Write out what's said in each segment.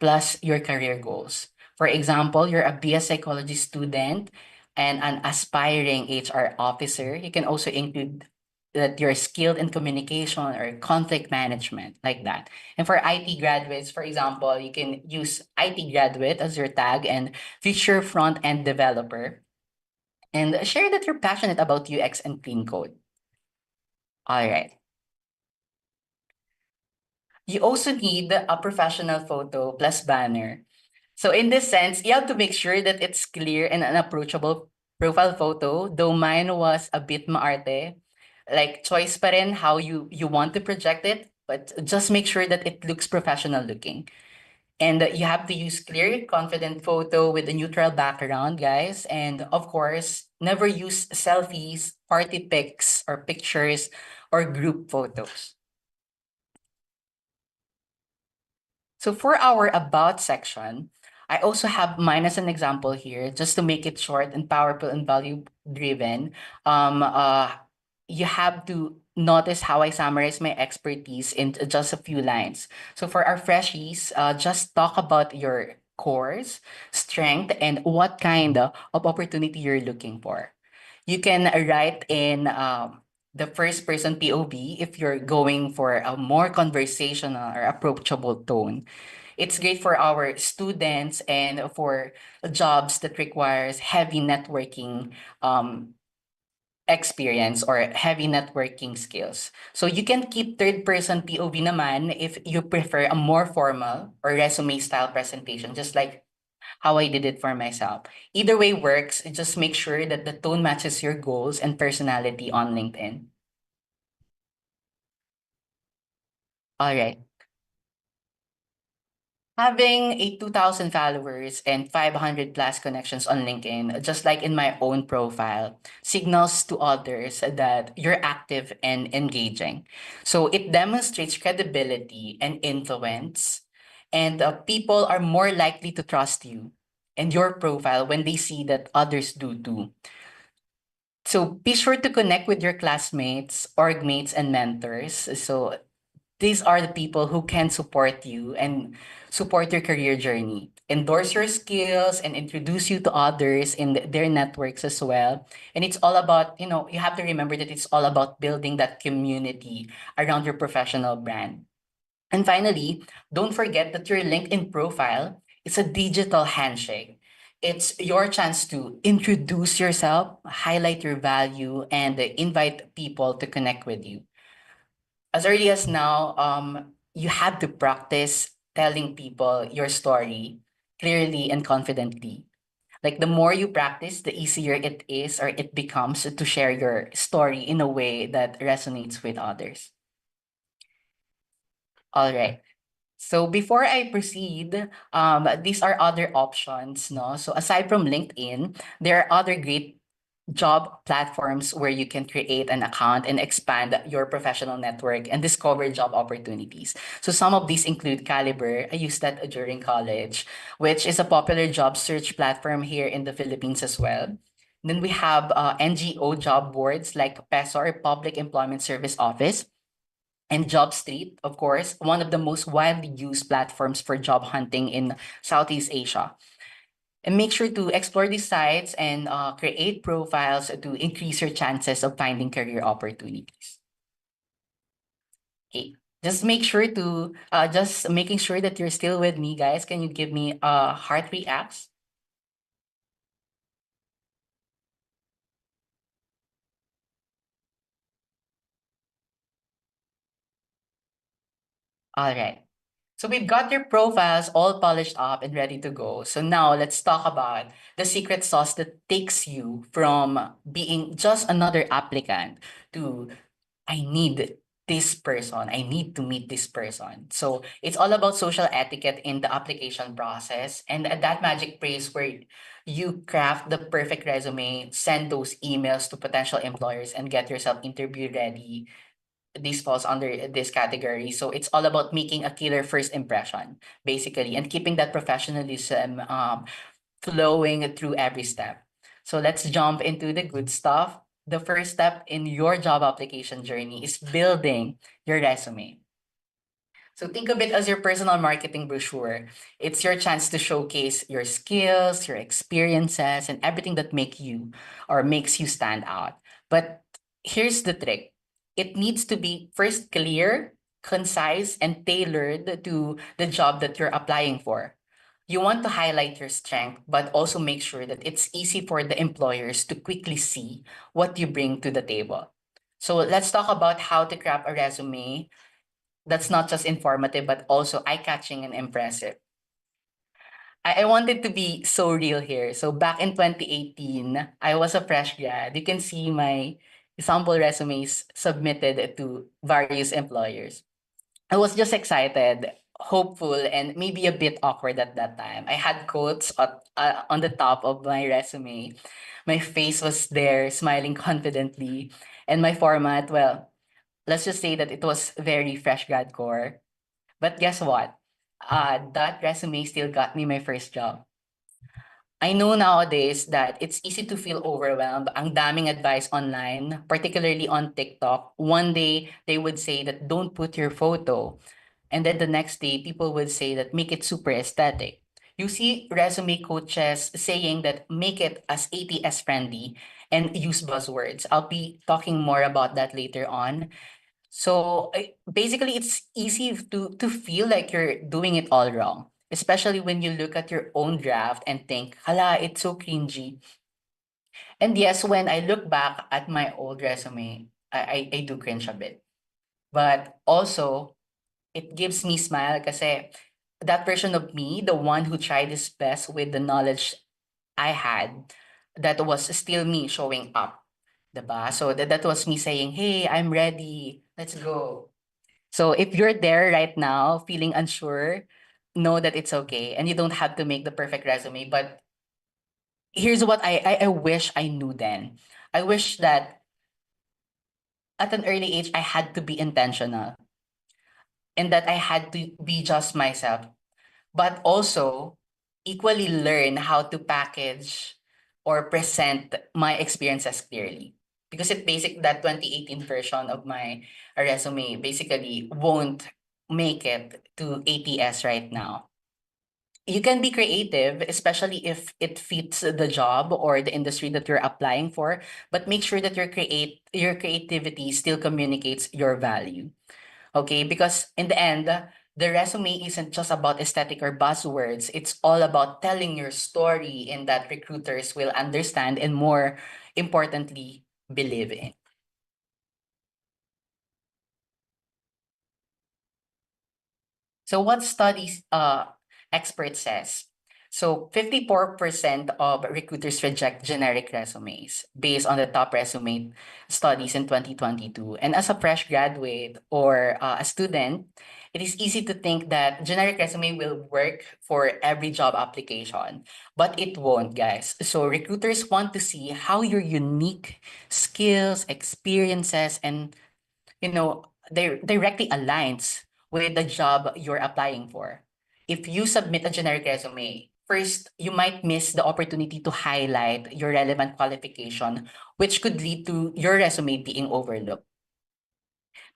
plus your career goals. For example, you're a BS psychology student and an aspiring HR officer. You can also include that you're skilled in communication or conflict management, like that. And for IT graduates, for example, you can use IT graduate as your tag and future front-end developer. And share that you're passionate about UX and clean code. All right. You also need a professional photo plus banner. So in this sense, you have to make sure that it's clear and an approachable profile photo, though mine was a bit maarte. Like choice pa rin how you want to project it, but just make sure that it looks professional looking. And you have to use clear, confident photo with a neutral background, guys. And of course, never use selfies, party pics, or pictures, or group photos. So for our about section, I also have mine as an example here, just to make it short and powerful and value driven. Um, uh, you have to notice how I summarize my expertise in just a few lines. So for our freshies, just talk about your course, strength, and what kind of opportunity you're looking for. You can write in the first person POV if you're going for a more conversational or approachable tone. It's great for our students and for jobs that requires heavy networking experience or heavy networking skills. So you can keep third person POV naman if you prefer a more formal or resume style presentation, just like how I did it for myself. Either way works. Just make sure that the tone matches your goals and personality on LinkedIn. All right. Having a 2,000 followers and 500 plus connections on LinkedIn, just like in my own profile, signals to others that you're active and engaging. So it demonstrates credibility and influence, and people are more likely to trust you and your profile when they see that others do too. So be sure to connect with your classmates, org mates, and mentors. So these are the people who can support you and support your career journey, endorse your skills, and introduce you to others in their networks as well. And it's all about, you have to remember that it's all about building that community around your professional brand. And finally, don't forget that your LinkedIn profile is a digital handshake. It's your chance to introduce yourself, highlight your value, and invite people to connect with you. As early as now, you have to practice telling people your story clearly and confidently. Like the more you practice, the easier it is or it becomes to share your story in a way that resonates with others. All right. So before I proceed, these are other options, no? So aside from LinkedIn, there are other great job platforms where you can create an account and expand your professional network and discover job opportunities. So some of these include Caliber. I used that during college, which is a popular job search platform here in the Philippines as well. Then we have NGO job boards like PESOR, Public Employment Service Office, and Job Street, of course, one of the most widely used platforms for job hunting in Southeast Asia. And make sure to explore these sites and create profiles to increase your chances of finding career opportunities. Okay. Just make sure to just making sure that you're still with me, guys. Can you give me heart reacts? All right. So we've got your profiles all polished up and ready to go. So now let's talk about the secret sauce that takes you from being just another applicant to I need this person. I need to meet this person. So it's all about social etiquette in the application process and that magic phrase where you craft the perfect resume, send those emails to potential employers and get yourself interview ready. This falls under this category. So it's all about making a killer first impression, basically, and keeping that professionalism flowing through every step. So let's jump into the good stuff. The first step in your job application journey is building your resume. So think of it as your personal marketing brochure. It's your chance to showcase your skills, your experiences, and everything that makes you stand out. But here's the trick. It needs to be first clear, concise, and tailored to the job that you're applying for. You want to highlight your strength, but also make sure that it's easy for the employers to quickly see what you bring to the table. So let's talk about how to craft a resume that's not just informative, but also eye-catching and impressive. I wanted to be so real here. So back in 2018, I was a fresh grad. You can see my sample resumes submitted to various employers. I was just excited, hopeful, and maybe a bit awkward at that time. I had quotes on the top of my resume. My face was there, smiling confidently. And my format, well, let's just say that it was very fresh grad core. But guess what? That resume still got me my first job. I know nowadays that it's easy to feel overwhelmed. Ang daming advice online, particularly on TikTok. One day, they would say that don't put your photo. And then the next day, people would say that make it super aesthetic. You see resume coaches saying that make it as ATS friendly and use buzzwords. I'll be talking more about that later on. So basically, it's easy to feel like you're doing it all wrong, especially when you look at your own draft and think, hala, it's so cringy. And yes, when I look back at my old resume, I do cringe a bit. But also, it gives me smile kasi that version of me, the one who tried his best with the knowledge I had, that was still me showing up. Diba? So that was me saying, hey, I'm ready. Let's go. So if you're there right now, feeling unsure, know that it's okay. And you don't have to make the perfect resume. But here's what I wish I knew then. I wish that at an early age, I had to be intentional and that I had to be just myself, but also equally learn how to package or present my experiences clearly. Because it basic that 2018 version of my resume basically won't make it to ATS right now. You can be creative, especially if it fits the job or the industry that you're applying for, but make sure that your creativity still communicates your value. Okay, because in the end, the resume isn't just about aesthetic or buzzwords. It's all about telling your story and that recruiters will understand and more importantly, believe in. So what studies expert says? So 54% of recruiters reject generic resumes based on the top resume studies in 2022. And as a fresh graduate or a student, it is easy to think that generic resume will work for every job application, but it won't, guys. So recruiters want to see how your unique skills, experiences, and directly aligns with the job you're applying for. If you submit a generic resume, first, you might miss the opportunity to highlight your relevant qualification, which could lead to your resume being overlooked.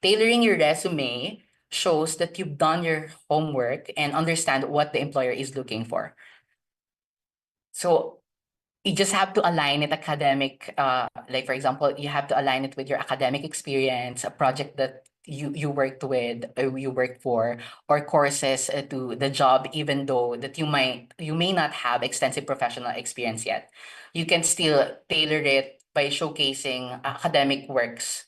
Tailoring your resume shows that you've done your homework and understand what the employer is looking for. So you just have to align it academic, like for example, you have to align it with your academic experience, a project that you worked with or you work for, or courses to the job, even though that you may not have extensive professional experience yet. You can still tailor it by showcasing academic works.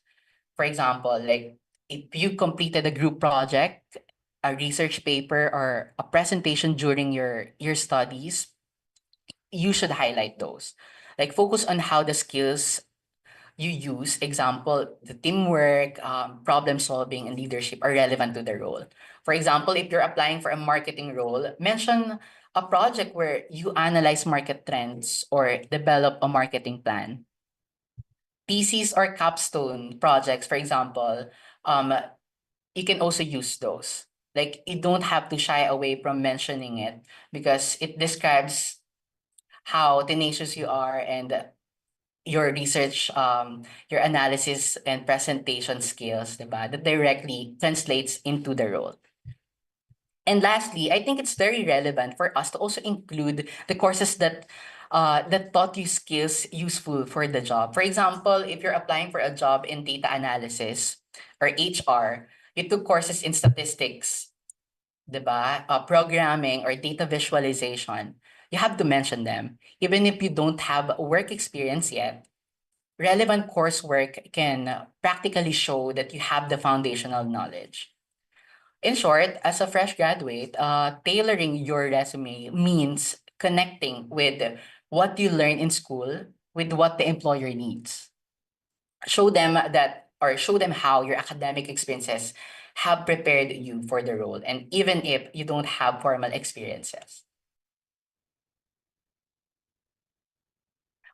For example, like if you completed a group project, a research paper, or a presentation during your studies, you should highlight those. Like focus on how the skills you use, example, the teamwork, problem solving, and leadership are relevant to the role. For example, if you're applying for a marketing role, mention a project where you analyze market trends or develop a marketing plan. Theses or capstone projects, for example, um, you can also use those. Like you don't have to shy away from mentioning it because it describes how tenacious you are and your research, your analysis and presentation skills, diba? That directly translates into the role. And lastly, I think it's very relevant for us to also include the courses that taught you skills useful for the job. For example, if you're applying for a job in data analysis or HR, you took courses in statistics, diba? Programming or data visualization. You have to mention them. Even if you don't have work experience yet, relevant coursework can practically show that you have the foundational knowledge. In short, as a fresh graduate, tailoring your resume means connecting with what you learn in school with what the employer needs. Show them how your academic experiences have prepared you for the role, and even if you don't have formal experiences.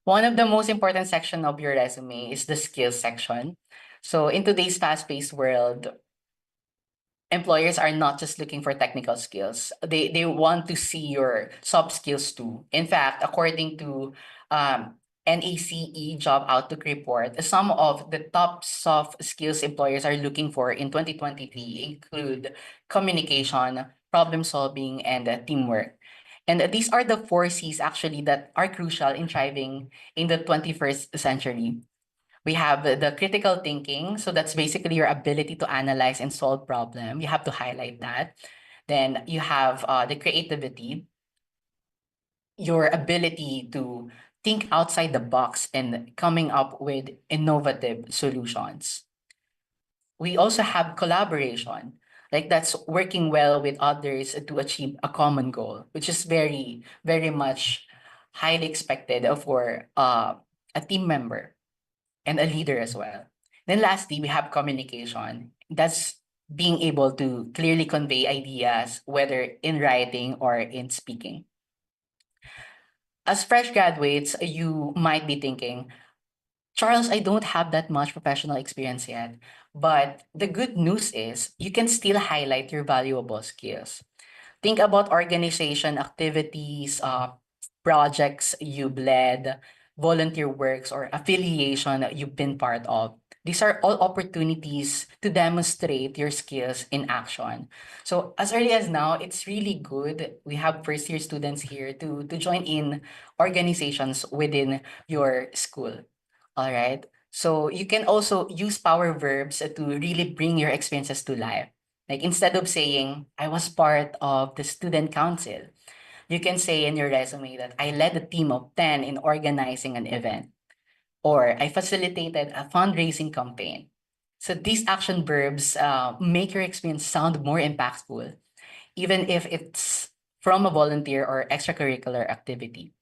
One of the most important section of your resume is the skills section. So in today's fast-paced world, employers are not just looking for technical skills. They want to see your soft skills too. In fact, according to NACE Job Outlook report, some of the top soft skills employers are looking for in 2023 include communication, problem solving, and teamwork. And these are the four C's actually that are crucial in thriving in the 21st century. We have the critical thinking. So that's basically your ability to analyze and solve problem. You have to highlight that. Then you have the creativity, your ability to think outside the box and coming up with innovative solutions. We also have collaboration, like that's working well with others to achieve a common goal, which is very, very much highly expected for a team member and a leader as well. Then lastly, we have communication. That's being able to clearly convey ideas, whether in writing or in speaking. As fresh graduates, you might be thinking, Charles, I don't have that much professional experience yet. But the good news is you can still highlight your valuable skills. Think about organization activities, projects you've led, volunteer works, or affiliation that you've been part of. These are all opportunities to demonstrate your skills in action. So as early as now, it's really good. We have first year students here to join in organizations within your school. All right. So you can also use power verbs to really bring your experiences to life. Like instead of saying, I was part of the student council, you can say in your resume that I led a team of 10 in organizing an event, or I facilitated a fundraising campaign. So these action verbs make your experience sound more impactful, even if it's from a volunteer or extracurricular activity.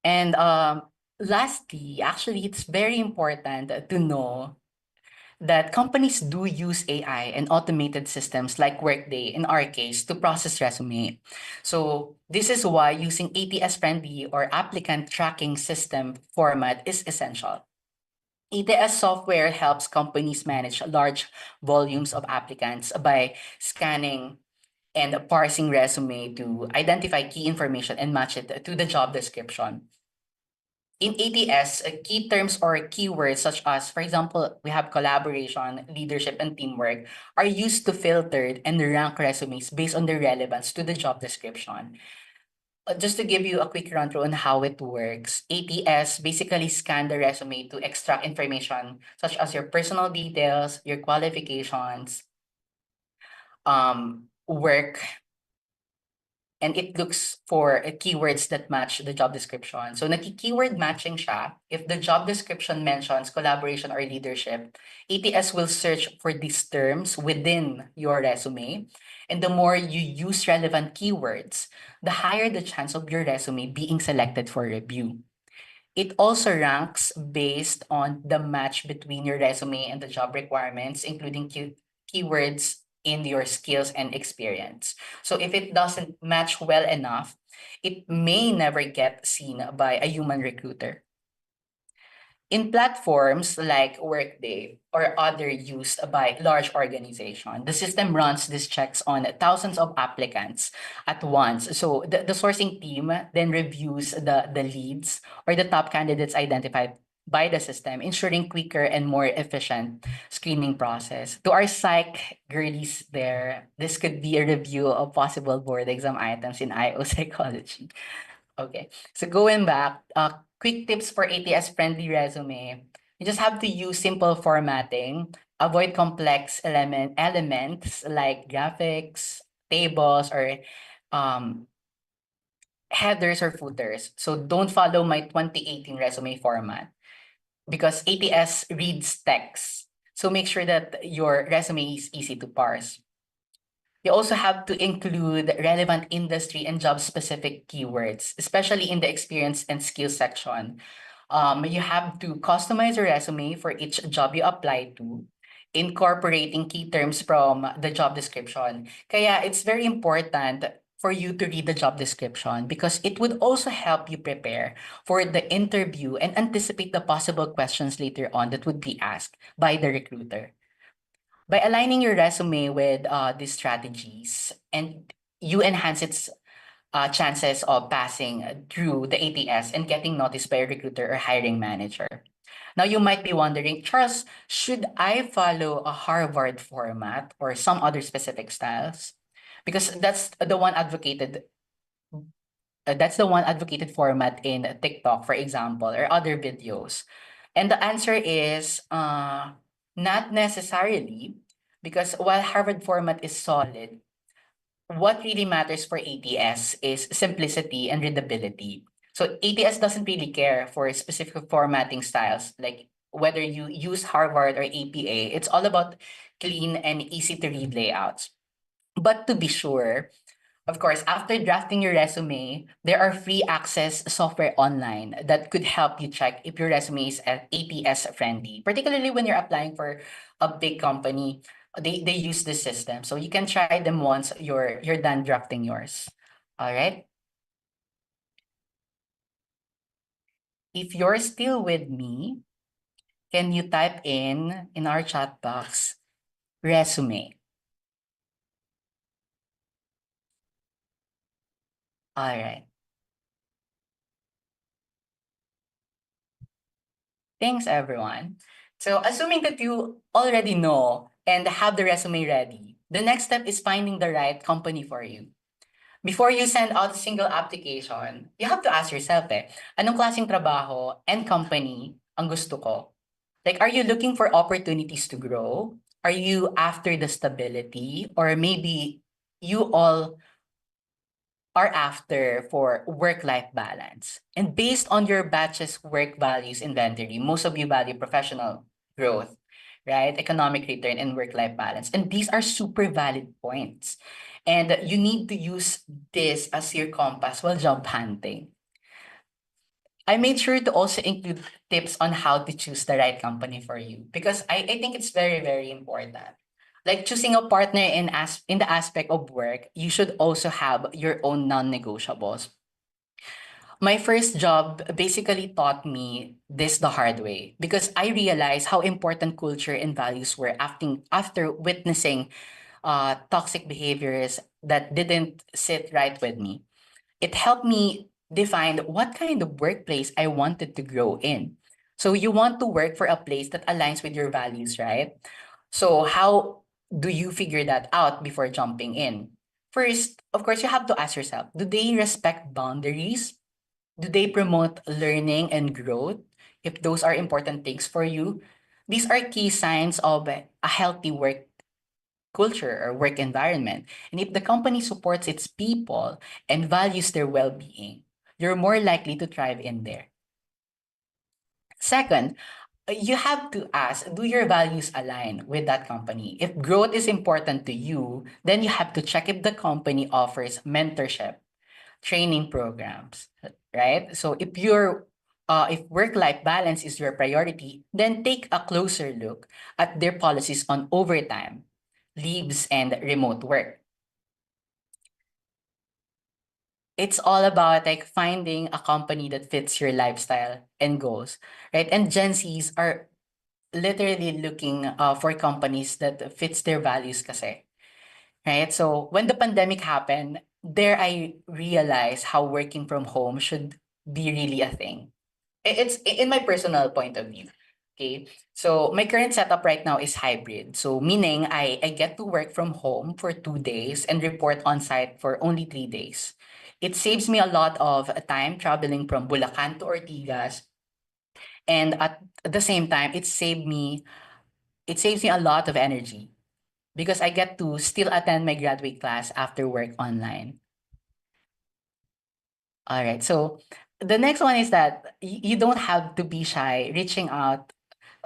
And lastly, actually, it's very important to know that companies do use AI and automated systems like Workday, in our case, to process resume. So this is why using ATS-friendly or applicant tracking system format is essential. ATS software helps companies manage large volumes of applicants by scanning and parsing resume to identify key information and match it to the job description. In ATS, key terms or keywords such as, for example, we have collaboration, leadership, and teamwork are used to filter and rank resumes based on their relevance to the job description. Just to give you a quick run through on how it works, ATS basically scan the resume to extract information such as your personal details, your qualifications, work, and it looks for keywords that match the job description. So naki-keyword matching siya. If the job description mentions collaboration or leadership, ATS will search for these terms within your resume. And the more you use relevant keywords, the higher the chance of your resume being selected for review. It also ranks based on the match between your resume and the job requirements, including keywords in your skills and experience. So if it doesn't match well enough, it may never get seen by a human recruiter. In platforms like Workday or other used by large organizations, the system runs these checks on thousands of applicants at once. So the sourcing team then reviews the leads or the top candidates identified by the system, ensuring quicker and more efficient screening process. To our psych girlies there, this could be a review of possible board exam items in IO psychology. Okay, so going back, quick tips for ATS-friendly resume. You just have to use simple formatting, avoid complex elements like graphics, tables, or um, headers or footers. So don't follow my 2018 resume format because ATS reads text. So make sure that your resume is easy to parse. You also have to include relevant industry and job specific keywords, especially in the experience and skills section. You have to customize your resume for each job you apply to, incorporating key terms from the job description. Kaya it's very important for you to read the job description because it would also help you prepare for the interview and anticipate the possible questions later on that would be asked by the recruiter. By aligning your resume with these strategies, and you enhance its chances of passing through the ATS and getting noticed by a recruiter or hiring manager. Now, you might be wondering, Charles, should I follow a Harvard format or some other specific styles? Because that's the one advocated format in TikTok, for example, or other videos. And the answer is not necessarily, because while Harvard format is solid, what really matters for ATS is simplicity and readability. So ATS doesn't really care for specific formatting styles, like whether you use Harvard or APA. It's all about clean and easy to read layouts. But to be sure, of course, after drafting your resume, there are free access software online that could help you check if your resume is ATS friendly, particularly when you're applying for a big company. They use this system. So you can try them once you're done drafting yours. All right. If you're still with me, can you type in our chat box resume? All right. Thanks, everyone. So, assuming that you already know and have the resume ready, the next step is finding the right company for you. Before you send out a single application, you have to ask yourself, anong klaseng trabaho and company ang gusto ko? Like, are you looking for opportunities to grow? Are you after the stability? Or maybe you all are after for work-life balance. And based on your batch's work values inventory, most of you value professional growth, right? Economic return and work-life balance. And these are super valid points. And you need to use this as your compass while job hunting. I made sure to also include tips on how to choose the right company for you because I think it's very, very important. Like choosing a partner in the aspect of work, you should also have your own non-negotiables. My first job basically taught me this the hard way because I realized how important culture and values were after witnessing toxic behaviors that didn't sit right with me. It helped me define what kind of workplace I wanted to grow in. So you want to work for a place that aligns with your values, right? So how do you figure that out before jumping in? First, of course, you have to ask yourself, do they respect boundaries? Do they promote learning and growth? If those are important things for you, these are key signs of a healthy work culture or work environment. And if the company supports its people and values their well-being, you're more likely to thrive in there. Second, you have to ask, do your values align with that company? If growth is important to you, then you have to check if the company offers mentorship, training programs, right? So if work-life balance is your priority, then take a closer look at their policies on overtime, leaves, and remote work. It's all about like finding a company that fits your lifestyle and goals, right? And Gen Zs are literally looking for companies that fits their values kasi, right? So when the pandemic happened, there I realized how working from home should be really a thing. It's in my personal point of view. Okay. So my current setup right now is hybrid. So meaning I get to work from home for 2 days and report on site for only 3 days. It saves me a lot of time traveling from Bulacan to Ortigas. And at the same time, it saves me a lot of energy because I get to still attend my graduate class after work online. All right. So the next one is that you don't have to be shy reaching out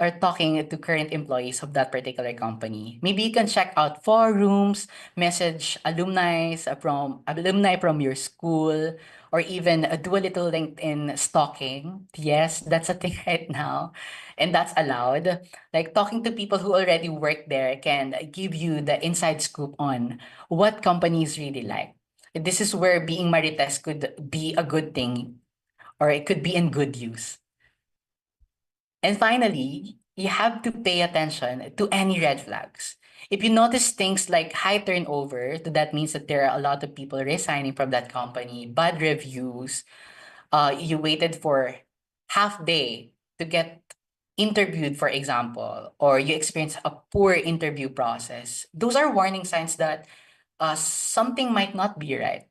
or talking to current employees of that particular company. Maybe you can check out forums, message alumni from your school, or even do a little LinkedIn stalking. Yes, that's a thing right now, and that's allowed. Like talking to people who already work there can give you the inside scoop on what companies really like. This is where being Marites could be a good thing, or it could be in good use. And finally, you have to pay attention to any red flags. If you notice things like high turnover, that means that there are a lot of people resigning from that company, bad reviews, you waited for half day to get interviewed, for example, or you experience a poor interview process. Those are warning signs that something might not be right.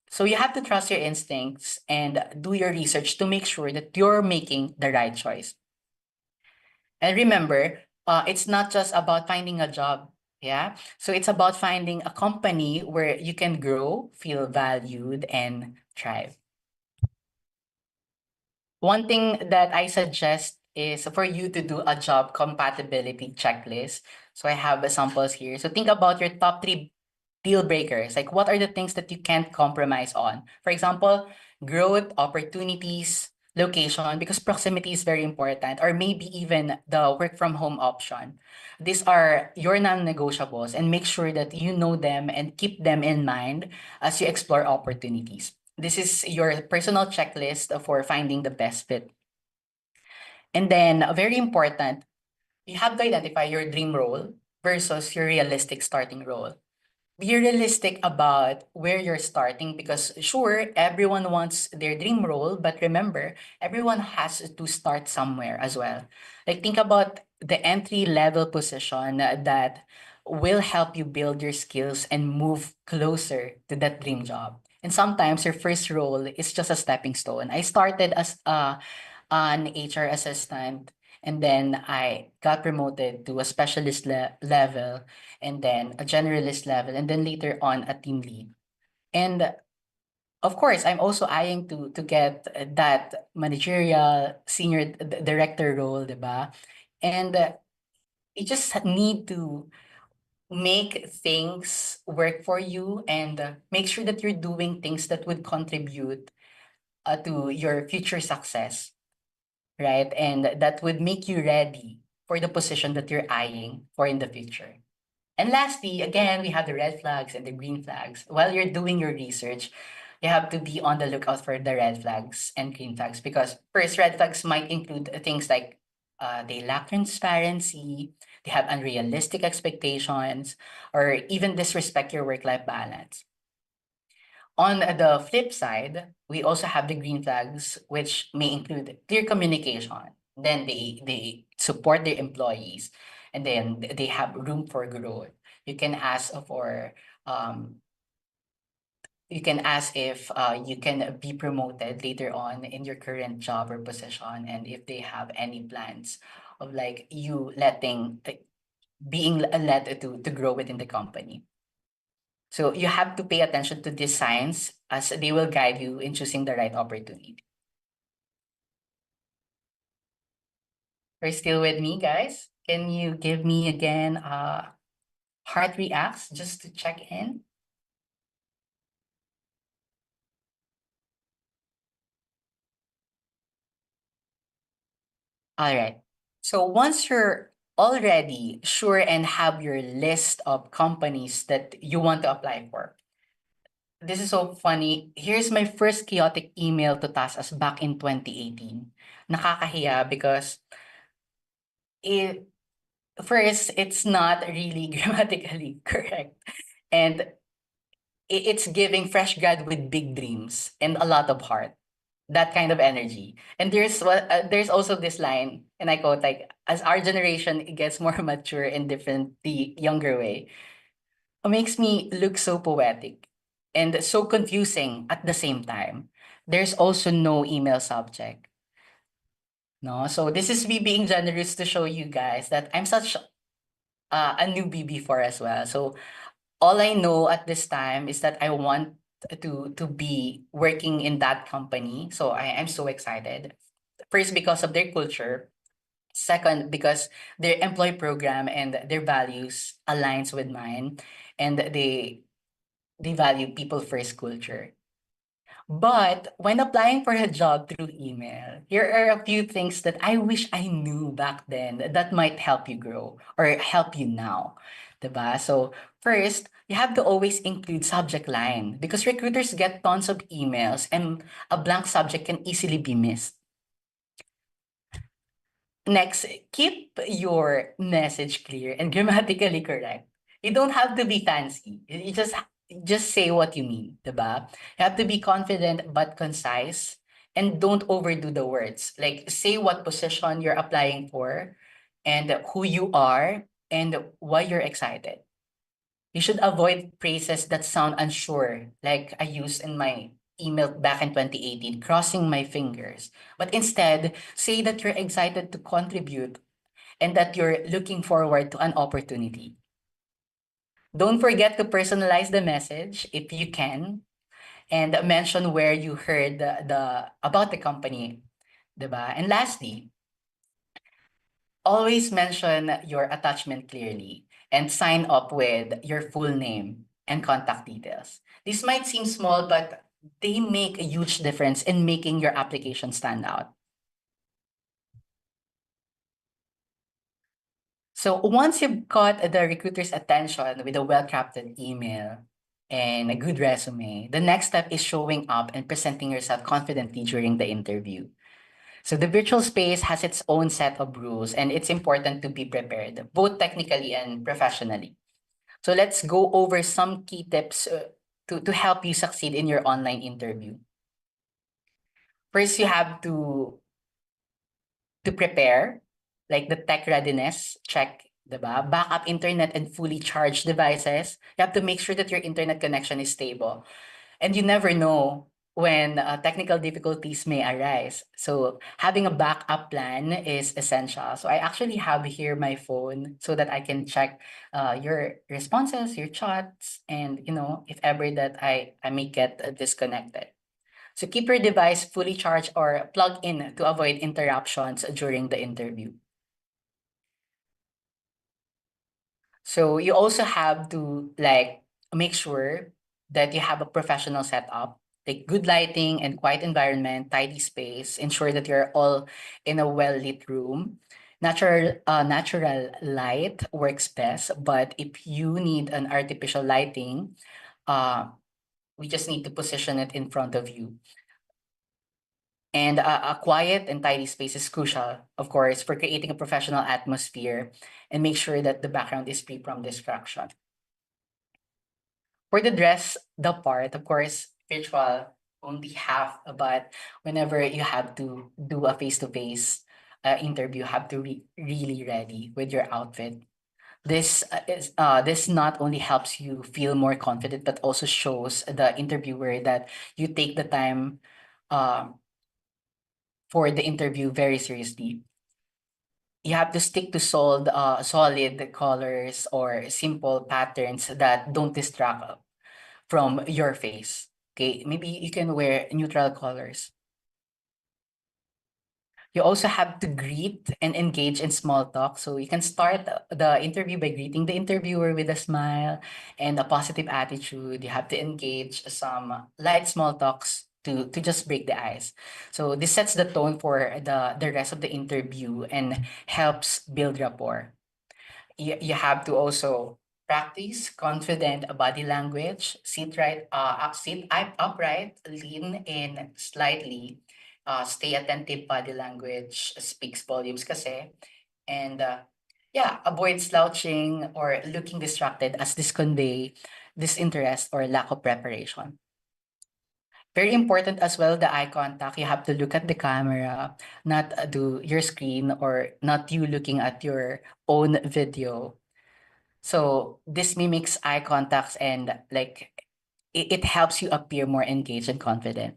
So you have to trust your instincts and do your research to make sure that you're making the right choice. And remember, it's not just about finding a job. Yeah. So it's about finding a company where you can grow, feel valued, and thrive. One thing that I suggest is for you to do a job compatibility checklist. So I have examples here. So think about your top three deal breakers. Like what are the things that you can't compromise on? For example, growth, opportunities, location, because proximity is very important, or maybe even the work from home option. These are your non-negotiables and make sure that you know them and keep them in mind as you explore opportunities. This is your personal checklist for finding the best fit. And then, very important, you have to identify your dream role versus your realistic starting role. Be realistic about where you're starting because, sure, everyone wants their dream role, but remember, everyone has to start somewhere as well. Like, think about the entry level position that will help you build your skills and move closer to that dream job. And sometimes your first role is just a stepping stone. I started as an HR assistant, and then I got promoted to a specialist level, and then a generalist level, and then later on a team lead. And of course, I'm also eyeing to get that managerial senior director role, diba? And you just need to make things work for you and make sure that you're doing things that would contribute to your future success, right? And that would make you ready for the position that you're eyeing for in the future. And lastly, again, we have the red flags and the green flags. While you're doing your research, you have to be on the lookout for the red flags and green flags because first, red flags might include things like they lack transparency, they have unrealistic expectations, or even disrespect your work-life balance. On the flip side, we also have the green flags, which may include clear communication. Then they support their employees, and then they have room for growth. You can ask for um, you can ask if you can be promoted later on in your current job or position, and if they have any plans of like you being led to grow within the company. So you have to pay attention to these signs as they will guide you in choosing the right opportunity. Are you still with me, guys? Can you give me again heart reacts just to check in? All right. So once you're already sure and have your list of companies that you want to apply for, this is so funny. Here's my first chaotic email to task us back in 2018. Nakakahiya because it first, it's not really grammatically correct. And it's giving fresh grad with big dreams and a lot of heart. that kind of energy. And there's also this line, and I quote, like, as our generation gets more mature in different the younger way, it makes me look so poetic and so confusing at the same time. There's also no email subject. No, so this is me being generous to show you guys that I'm such a newbie before as well. So all I know at this time is that I want to be working in that company. So I'm so excited. First, because of their culture. Second, because their employee program and their values aligns with mine, and they value people first culture. But when applying for a job through email, here are a few things that I wish I knew back then that might help you grow or help you now. Diba? So first, you have to always include subject line because recruiters get tons of emails and a blank subject can easily be missed. Next, keep your message clear and grammatically correct. You don't have to be fancy. You just say what you mean, diba? You have to be confident but concise and don't overdo the words. Like say what position you're applying for and who you are and why you're excited. You should avoid phrases that sound unsure, like I used in my email back in 2018, crossing my fingers. But instead, say that you're excited to contribute and that you're looking forward to an opportunity. Don't forget to personalize the message if you can and mention where you heard the about the company, diba? And lastly, always mention your attachment clearly and sign up with your full name and contact details. This might seem small, but they make a huge difference in making your application stand out. So once you've caught the recruiter's attention with a well-crafted email and a good resume, the next step is showing up and presenting yourself confidently during the interview. So the virtual space has its own set of rules and it's important to be prepared, both technically and professionally. So let's go over some key tips to help you succeed in your online interview. First, you have to prepare, like the tech readiness check, diba? Backup internet and fully charged devices. You have to make sure that your internet connection is stable. And you never know when technical difficulties may arise. So having a backup plan is essential. So I actually have here my phone so that I can check your responses, your chats, and if ever that I may get disconnected. So keep your device fully charged or plug in to avoid interruptions during the interview. So you also have to like make sure that you have a professional setup, like good lighting and quiet environment, tidy space, ensure that you're all in a well-lit room. Natural light works best, but if you need an artificial lighting, uh, we just need to position it in front of you. And a quiet and tidy space is crucial, of course, for creating a professional atmosphere and make sure that the background is free from distraction. For the dress, the part, of course, virtual only half, but whenever you have to do a face-to-face interview, have to be really ready with your outfit. This not only helps you feel more confident, but also shows the interviewer that you take the time um, for the interview very seriously. You have to stick to solid colors or simple patterns that don't distract from your face. Okay, maybe you can wear neutral colors. You also have to greet and engage in small talk. So you can start the interview by greeting the interviewer with a smile and a positive attitude. You have to engage some light small talks to just break the ice. So this sets the tone for the rest of the interview and helps build rapport. You have to also practice confident body language, sit upright, lean in slightly, stay attentive body language speaks volumes kasi, and yeah, avoid slouching or looking distracted as this convey disinterest or lack of preparation. Very important as well, the eye contact. You have to look at the camera, not do your screen or not you looking at your own video. So this mimics eye contacts and like it helps you appear more engaged and confident.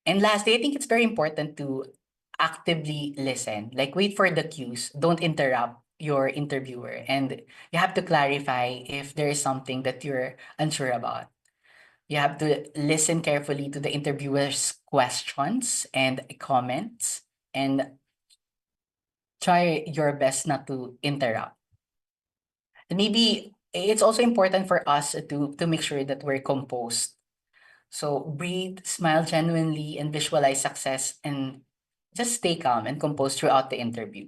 And lastly, I think it's very important to actively listen. Like wait for the cues. Don't interrupt your interviewer. And you have to clarify if there is something that you're unsure about. You have to listen carefully to the interviewer's questions and comments and try your best not to interrupt. And maybe it's also important for us to make sure that we're composed. So breathe, smile genuinely, and visualize success and just stay calm and composed throughout the interview.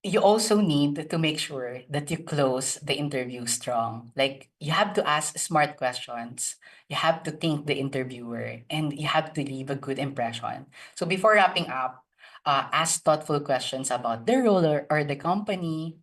You also need to make sure that you close the interview strong. Like you have to ask smart questions. You have to thank the interviewer and you have to leave a good impression. So before wrapping up, ask thoughtful questions about the role or the company.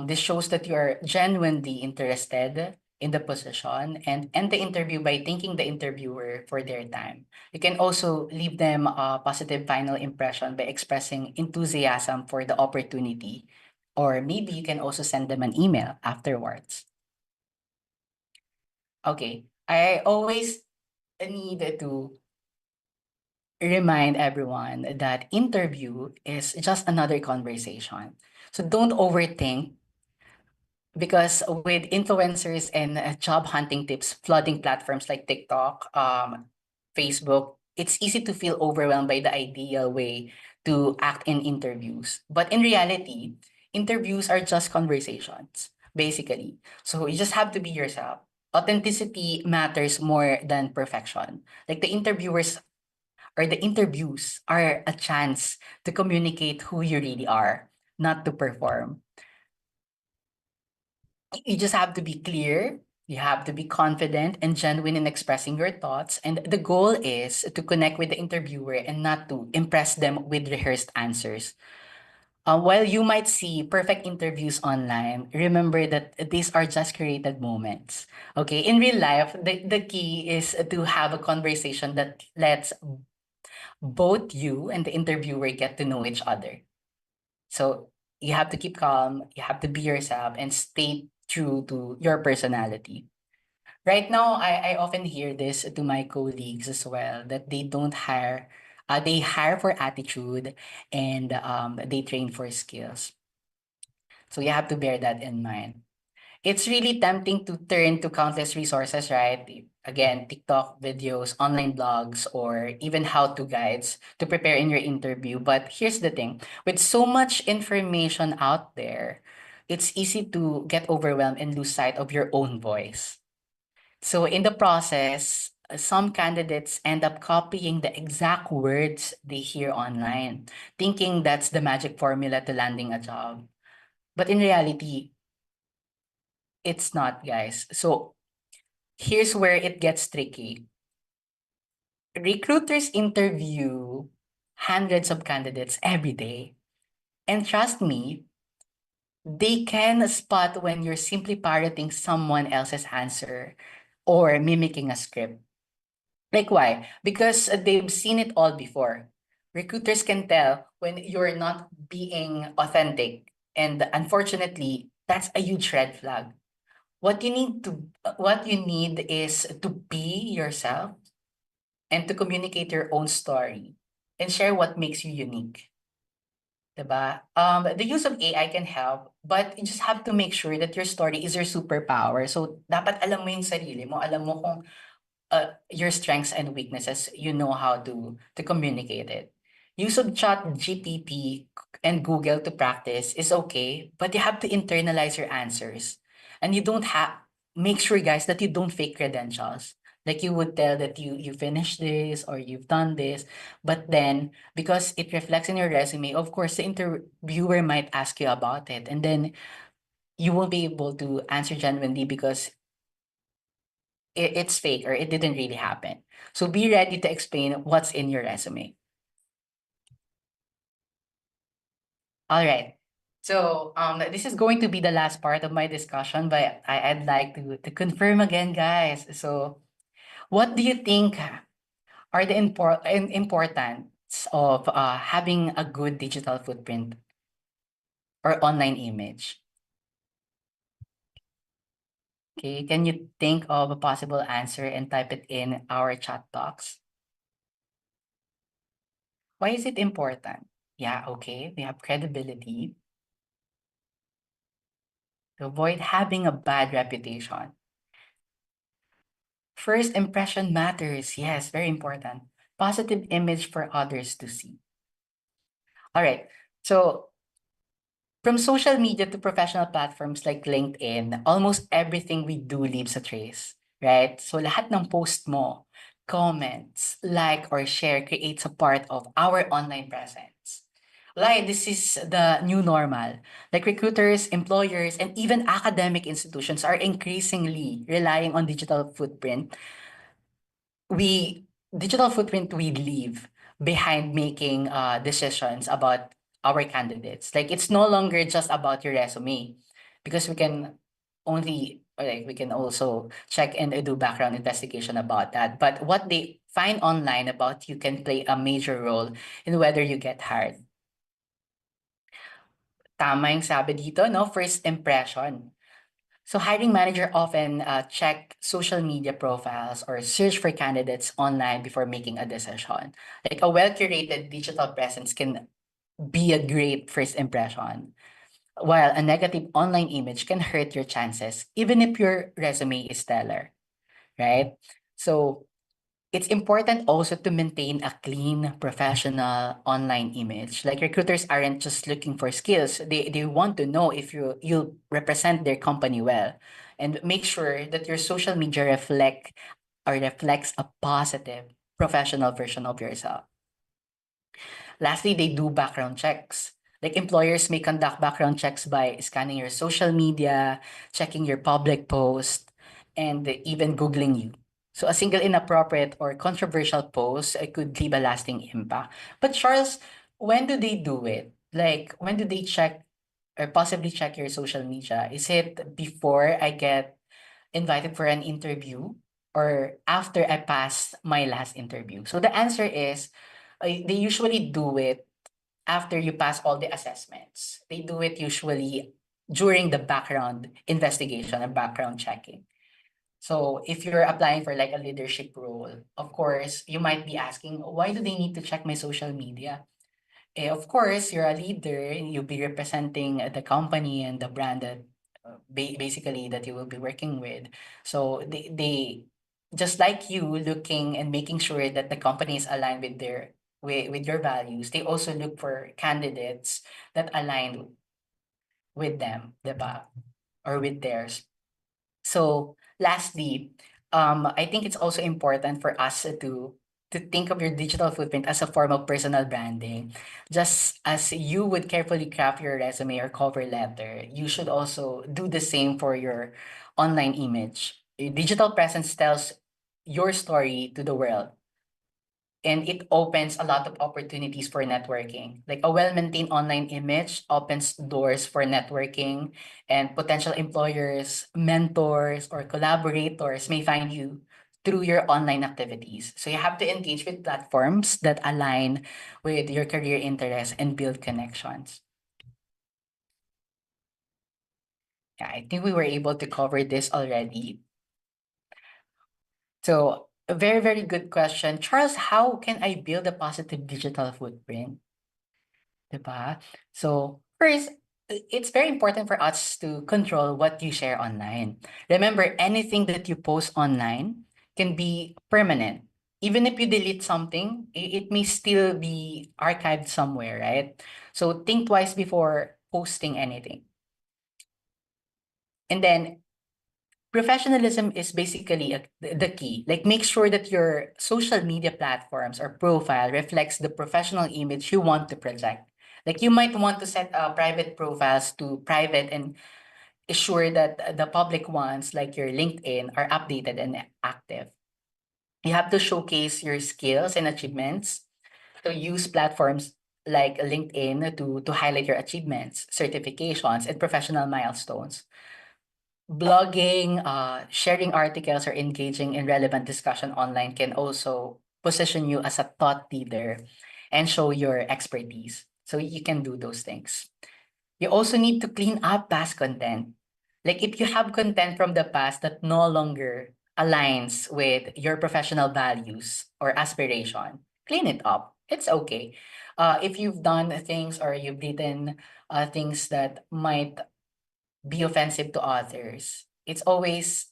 This shows that you are genuinely interested in the position and end the interview by thanking the interviewer for their time. You can also leave them a positive final impression by expressing enthusiasm for the opportunity, or maybe you can also send them an email afterwards. Okay, I always need to remind everyone that interview is just another conversation. So don't overthink because with influencers and job hunting tips flooding platforms like TikTok, Facebook, it's easy to feel overwhelmed by the ideal way to act in interviews. But in reality, interviews are just conversations, basically. So you just have to be yourself. Authenticity matters more than perfection. Like the interviewers or the interviews are a chance to communicate who you really are, not to perform. You just have to be clear. You have to be confident and genuine in expressing your thoughts. And the goal is to connect with the interviewer and not to impress them with rehearsed answers. While you might see perfect interviews online, remember that these are just created moments. Okay, in real life, the key is to have a conversation that lets both you and the interviewer get to know each other. So you have to keep calm, you have to be yourself and stay true to your personality. Right now, I often hear this to my colleagues as well that they hire for attitude and they train for skills. So you have to bear that in mind. It's really tempting to turn to countless resources, right? Again, TikTok videos, online blogs, or even how-to guides to prepare in your interview. But here's the thing, with so much information out there, it's easy to get overwhelmed and lose sight of your own voice. So in the process, some candidates end up copying the exact words they hear online, thinking that's the magic formula to landing a job. But in reality, it's not, guys. So here's where it gets tricky. Recruiters interview hundreds of candidates every day. And trust me, they can spot when you're simply parroting someone else's answer or mimicking a script. Like why? Because they've seen it all before. Recruiters can tell when you're not being authentic. And unfortunately, that's a huge red flag. What you need is to be yourself and to communicate your own story and share what makes you unique. Diba? The use of AI can help, but you just have to make sure that your story is your superpower. So, dapat alam mo yung sarili mo, alam mo kung your strengths and weaknesses, you know how to communicate it. Use of chat GPT and Google to practice is okay, but you have to internalize your answers. And you don't have make sure guys that you don't fake credentials. Like you would tell that you finished this or you've done this, but then because it reflects in your resume, of course the interviewer might ask you about it, and then you won't be able to answer genuinely because it's fake or it didn't really happen. So be ready to explain what's in your resume. All right. This is going to be the last part of my discussion, but I'd like to confirm again, guys. So, what do you think are the importance of having a good digital footprint or online image? Okay, can you think of a possible answer and type it in our chat box? Why is it important? Yeah, okay, we have credibility to avoid having a bad reputation. First impression matters. Yes, very important. Positive image for others to see. All right. So from social media to professional platforms like LinkedIn, almost everything we do leaves a trace, right? So lahat ng post mo, comments, like or share creates a part of our online presence. Like this is the new normal. Like recruiters, employers, and even academic institutions are increasingly relying on digital footprint we digital footprint we leave behind making decisions about our candidates. Like it's no longer just about your resume because we can only or like we can also check and do background investigation about that. But what they find online about you can play a major role in whether you get hired. Tama yung sabi dito, no? First impression. So hiring manager often check social media profiles or search for candidates online before making a decision. Like a well-curated digital presence can be a great first impression, while a negative online image can hurt your chances, even if your resume is stellar, right? So it's important also to maintain a clean, professional online image. Like recruiters aren't just looking for skills. They want to know if you'll represent their company well. And make sure that your social media reflects a positive, professional version of yourself. Lastly, they do background checks. Like employers may conduct background checks by scanning your social media, checking your public post, and even Googling you. So a single inappropriate or controversial post could leave a lasting impact. But Charles, when do they do it? Like when do they check or possibly check your social media? Is it before I get invited for an interview or after I passed my last interview? So the answer is they usually do it after you pass all the assessments. They do it usually during the background investigation and background checking. So if you're applying for like a leadership role, of course, you might be asking, why do they need to check my social media? Of course, you're a leader and you'll be representing the company and the brand that basically that you will be working with. So they just like you looking and making sure that the company is aligned with with your values. They also look for candidates that align with them, diba? Or with theirs. So lastly, I think it's also important for us to think of your digital footprint as a form of personal branding. Just as you would carefully craft your resume or cover letter, you should also do the same for your online image. Your digital presence tells your story to the world and it opens a lot of opportunities for networking. Like a well-maintained online image opens doors for networking and potential employers, mentors, or collaborators may find you through your online activities. So you have to engage with platforms that align with your career interests and build connections. Yeah, I think we were able to cover this already. So a very, very good question. Charles, how can I build a positive digital footprint? Diba? So first, it's very important for us to control what you share online. Remember, anything that you post online can be permanent. Even if you delete something, it may still be archived somewhere, right? So think twice before posting anything. And then professionalism is basically the key. Like make sure that your social media platforms or profile reflects the professional image you want to project. Like you might want to set private profiles to private and ensure that the public ones like your LinkedIn are updated and active. You have to showcase your skills and achievements to use platforms like LinkedIn to highlight your achievements, certifications, and professional milestones. Blogging, sharing articles, or engaging in relevant discussion online can also position you as a thought leader and show your expertise. So you can do those things. You also need to clean up past content. Like if you have content from the past that no longer aligns with your professional values or aspiration, clean it up. It's okay. If you've done things or you've written things that might be offensive to others, it's always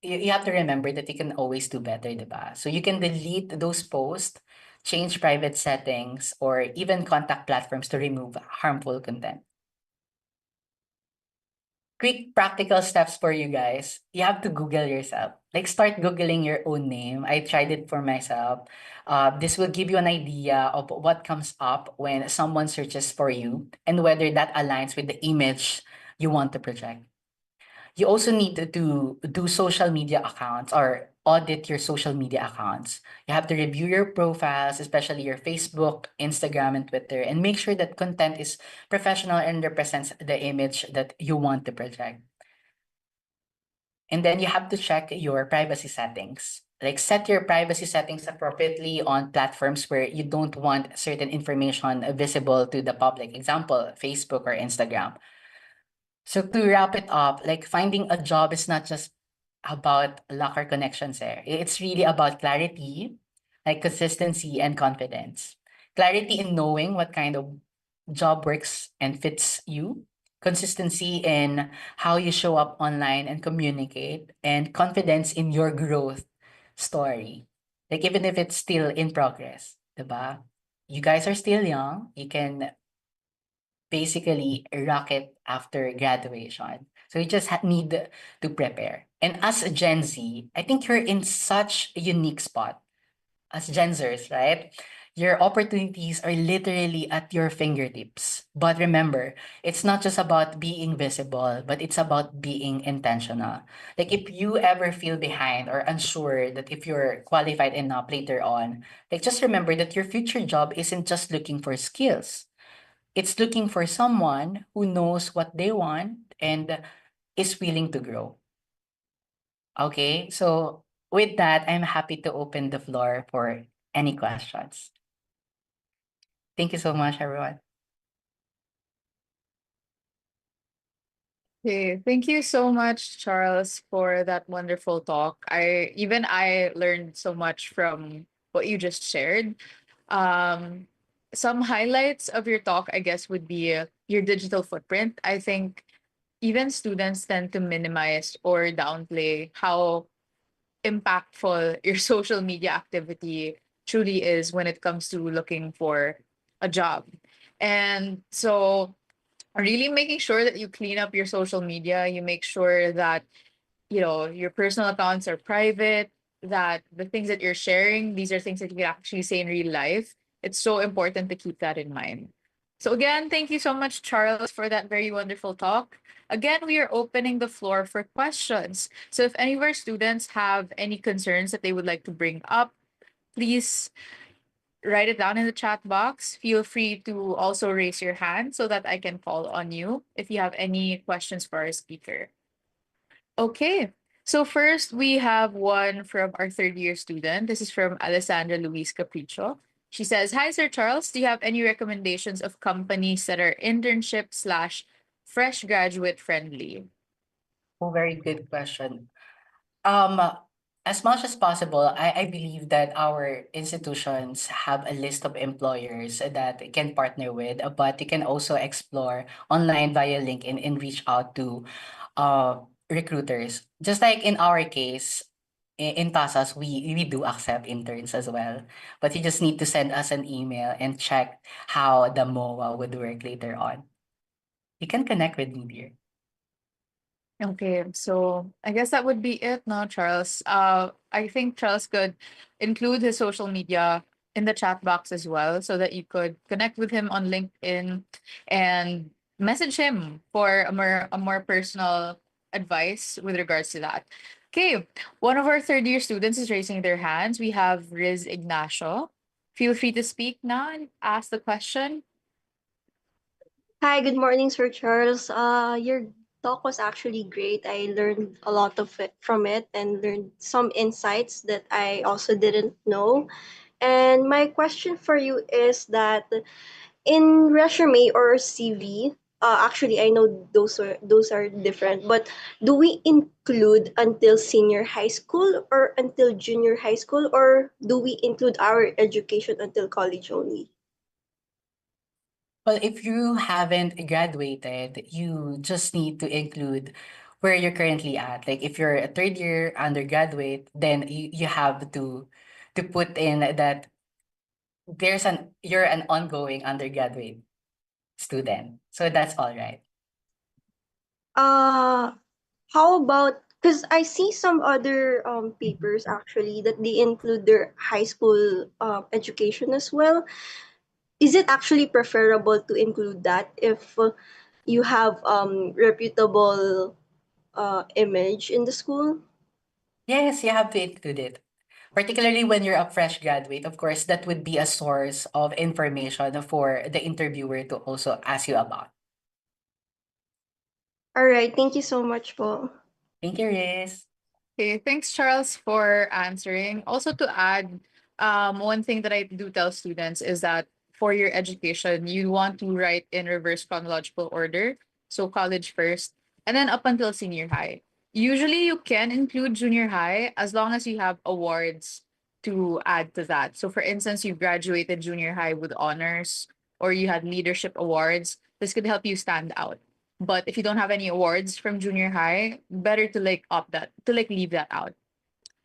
you have to remember that you can always do better, diba? So you can delete those posts, change private settings, or even contact platforms to remove harmful content. Quick practical steps for you guys. You have to Google yourself. Like start Googling your own name. I tried it for myself. This will give you an idea of what comes up when someone searches for you and whether that aligns with the image you want to project. You also need to do social media accounts or audit your social media accounts. You have to review your profiles, especially your Facebook, Instagram, and Twitter, and make sure that content is professional and represents the image that you want to project. And then you have to check your privacy settings. Like set your privacy settings appropriately on platforms where you don't want certain information visible to the public. Example, Facebook or Instagram. So to wrap it up, like finding a job is not just about luck or connections there. It's really about clarity, like consistency and confidence. Clarity in knowing what kind of job works and fits you. Consistency in how you show up online and communicate, and confidence in your growth story. Like even if it's still in progress, diba? You guys are still young. You can basically rocket after graduation. So you just need to prepare. And as a Gen Z, I think you're in such a unique spot as Gen Zers, right? Your opportunities are literally at your fingertips. But remember, it's not just about being visible, but it's about being intentional. Like if you ever feel behind or unsure that if you're qualified enough later on, like just remember that your future job isn't just looking for skills. It's looking for someone who knows what they want and is willing to grow. Okay, so with that, I'm happy to open the floor for any questions. Thank you so much, everyone. Okay, thank you so much, Charles, for that wonderful talk. I learned so much from what you just shared. Um, some highlights of your talk, I guess, would be your digital footprint. I think even students tend to minimize or downplay how impactful your social media activity truly is when it comes to looking for a job. And so really making sure that you clean up your social media, you make sure that your personal accounts are private, that the things that you're sharing, these are things that you can actually say in real life. It's so important to keep that in mind. So again, thank you so much, Charles, for that very wonderful talk. Again, we are opening the floor for questions. So if any of our students have any concerns that they would like to bring up, please write it down in the chat box. Feel free to also raise your hand so that I can call on you if you have any questions for our speaker. Okay. So first we have one from our third year student. This is from Alessandra Luis Capricho. She says, "Hi, Sir Charles. Do you have any recommendations of companies that are internship slash fresh graduate friendly?" Oh, very good question. Um, as much as possible, I believe that our institutions have a list of employers that they can partner with, but you can also explore online via LinkedIn and reach out to recruiters. Just like in our case, in TASAS, we do accept interns as well. But you just need to send us an email and check how the MOA would work later on. You can connect with me, dear. Okay, so I guess that would be it now, Charles. I think Charles could include his social media in the chat box as well so that you could connect with him on LinkedIn and message him for a more personal advice with regards to that. Okay, one of our third year students is raising their hands. We have Riz Ignacio. Feel free to speak now and ask the question. Hi, good morning, Sir Charles. Your talk was actually great. I learned a lot of it from it and learned some insights that I also didn't know. And my question for you is that in resume or CV, actually I know those are different, but do we include until senior high school or until junior high school, or do we include our education until college only? Well, if you haven't graduated, you just need to include where you're currently at. Like if you're a third year undergraduate, then you have to put in that you're an ongoing undergraduate student. So that's all right. Uh, how about, because I see some other papers actually that they include their high school education as well. Is it actually preferable to include that if you have reputable image in the school? Yes, you have to include it. Particularly when you're a fresh graduate, of course, that would be a source of information for the interviewer to also ask you about. All right, thank you so much po. Thank you, Riz. Okay, thanks, Charles, for answering. Also, to add, one thing that I do tell students is that for your education, you want to write in reverse chronological order. So, college first, and then up until senior high. Usually, you can include junior high as long as you have awards to add to that. So, for instance, you graduated junior high with honors or you had leadership awards. This could help you stand out. But if you don't have any awards from junior high, better to like opt that to like leave that out.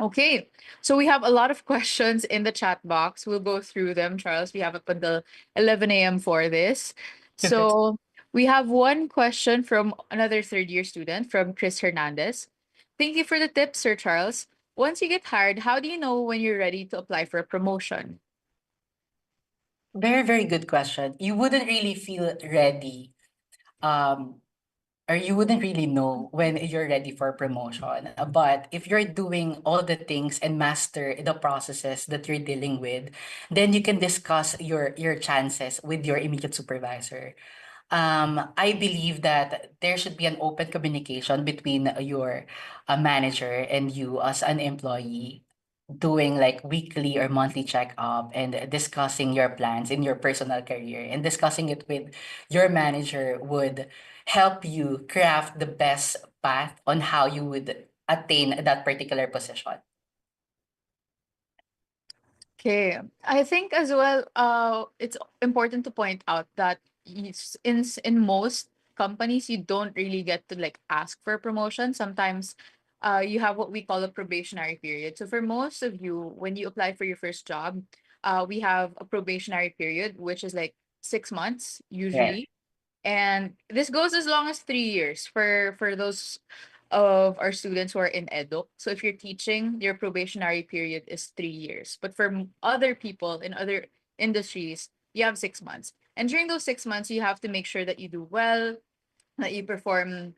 Okay. So we have a lot of questions in the chat box. We'll go through them, Charles. We have up until 11 a.m. for this. So we have one question from another third year student from Chris Hernandez. Thank you for the tips, Sir Charles. Once you get hired, how do you know when you're ready to apply for a promotion? Very, very good question. You wouldn't really feel ready, um, or you wouldn't really know when you're ready for promotion. But if you're doing all the things and master the processes that you're dealing with, then you can discuss your chances with your immediate supervisor. I believe that there should be an open communication between your manager and you as an employee, doing like weekly or monthly checkup and discussing your plans in your personal career, and discussing it with your manager would help you craft the best path on how you would attain that particular position. Okay. I think as well, it's important to point out that in most companies, you don't really get to like ask for a promotion. Sometimes, you have what we call a probationary period. So for most of you, when you apply for your first job, we have a probationary period, which is like 6 months Yes. usually, and this goes as long as 3 years for those of our students who are in edu. So if you're teaching, your probationary period is 3 years. But for other people in other industries, you have 6 months. And during those 6 months, you have to make sure that you do well, that you perform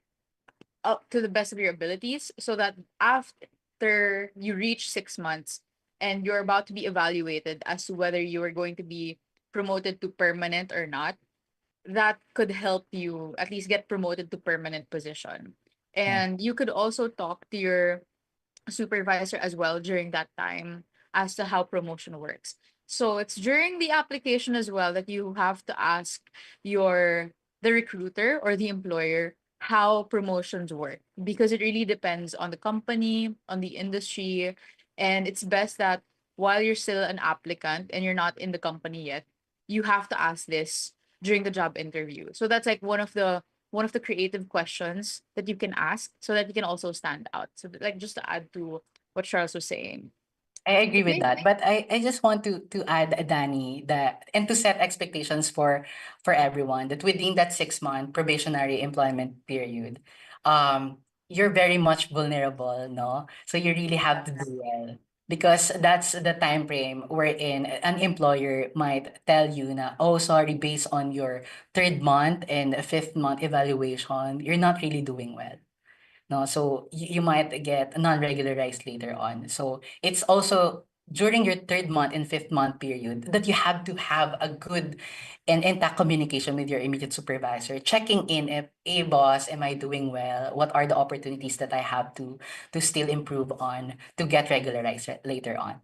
up to the best of your abilities, so that after you reach 6 months and you're about to be evaluated as to whether you are going to be promoted to permanent or not, that could help you at least get promoted to permanent position. Yeah. And you could also talk to your supervisor as well during that time as to how promotion works. So it's during the application as well that you have to ask your the recruiter or the employer how promotions work, because it really depends on the company, on the industry, and it's best that while you're still an applicant and you're not in the company yet, you have to ask this during the job interview. So that's like one of the creative questions that you can ask so that you can also stand out. So like just to add to what Charles was saying. I agree with Okay. that. But I just want to add, Danny, that and to set expectations for everyone, that within that 6 month probationary employment period, you're very much vulnerable, no? So you really have to do well. Because that's the time frame wherein an employer might tell you na, oh, sorry, based on your third month and fifth month evaluation, you're not really doing well. No, so you might get non-regularized later on. So it's also during your third month and fifth month period that you have to have a good and intact communication with your immediate supervisor, checking in if, hey boss, am I doing well? What are the opportunities that I have to still improve on to get regularized later on?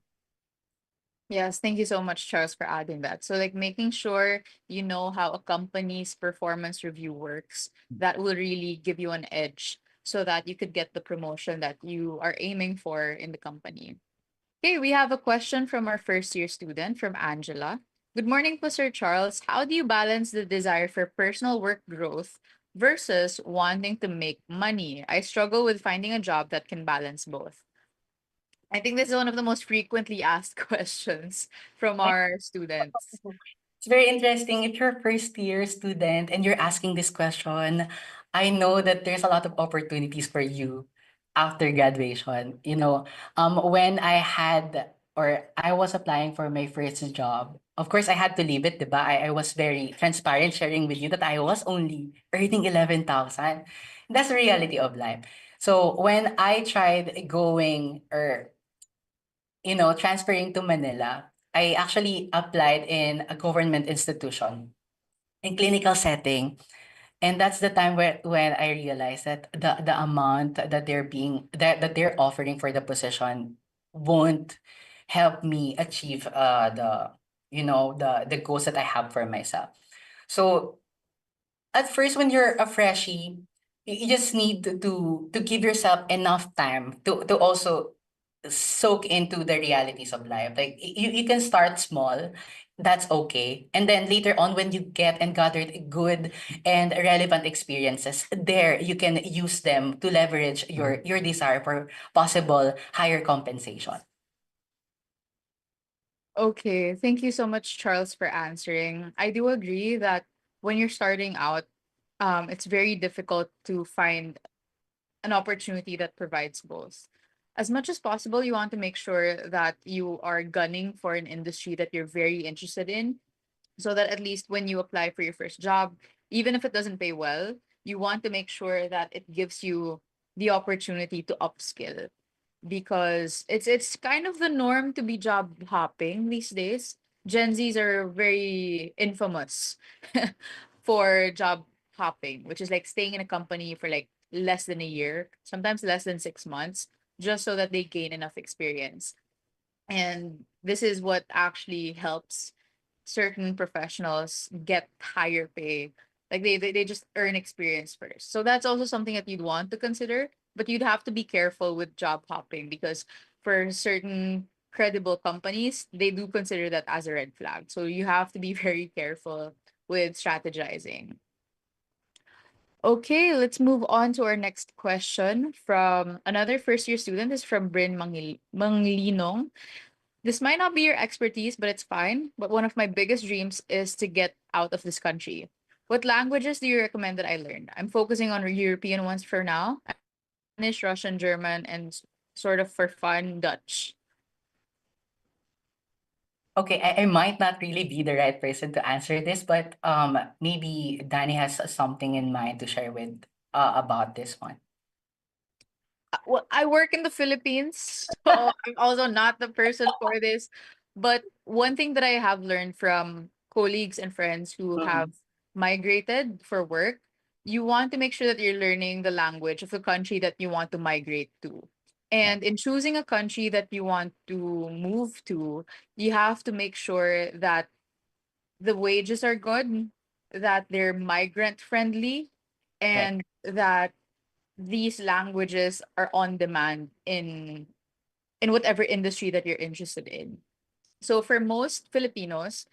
Yes, thank you so much, Charles, for adding that. So, like making sure you know how a company's performance review works, that will really give you an edge so that you could get the promotion that you are aiming for in the company. Okay, we have a question from our first year student from Angela. Good morning po, Sir Charles. How do you balance the desire for personal work growth versus wanting to make money? I struggle with finding a job that can balance both. I think this is one of the most frequently asked questions from our students. It's very interesting. If you're a first year student and you're asking this question, I know that there's a lot of opportunities for you after graduation. When I was applying for my first job, of course I had to leave it, diba? I was very transparent sharing with you that I was only earning 11,000. That's the reality of life. So when I tried going or transferring to Manila, I actually applied in a government institution in clinical setting. And that's the time when I realized that the amount that that they're offering for the position won't help me achieve the goals that I have for myself. So at first when you're a freshie, you just need to give yourself enough time to also soak into the realities of life. Like you can start small, that's okay. And then later on when you get and gathered good and relevant experiences, there you can use them to leverage your desire for possible higher compensation. Okay, thank you so much, Charles, for answering. I do agree that when you're starting out, it's very difficult to find an opportunity that provides both. As much as possible, you want to make sure that you are gunning for an industry that you're very interested in, so that at least when you apply for your first job, even if it doesn't pay well, you want to make sure that it gives you the opportunity to upskill, because it's kind of the norm to be job hopping these days. Gen Zs are very infamous for job hopping, which is like staying in a company for like less than a year, sometimes less than 6 months, just so that they gain enough experience. And this is what actually helps certain professionals get higher pay. Like they just earn experience first. So that's also something that you'd want to consider, but you'd have to be careful with job hopping, because for certain credible companies, they do consider that as a red flag. So you have to be very careful with strategizing. Okay, let's move on to our next question from another first year student. Is from Bryn Manglinong. This might not be your expertise, but it's fine. But one of my biggest dreams is to get out of this country. What languages do you recommend that I learn? I'm focusing on European ones for now: Spanish, Russian, German, and sort of for fun, Dutch. Okay, I might not really be the right person to answer this, but maybe Danny has something in mind to share with about this one. Well, I work in the Philippines, so I'm also not the person for this. But one thing that I have learned from colleagues and friends who have migrated for work, you want to make sure that you're learning the language of the country that you want to migrate to. Yeah. And in choosing a country that you want to move to, you have to make sure that the wages are good, that they're migrant friendly, Right. and that these languages are on demand in whatever industry that you're interested in. So for most Filipinos,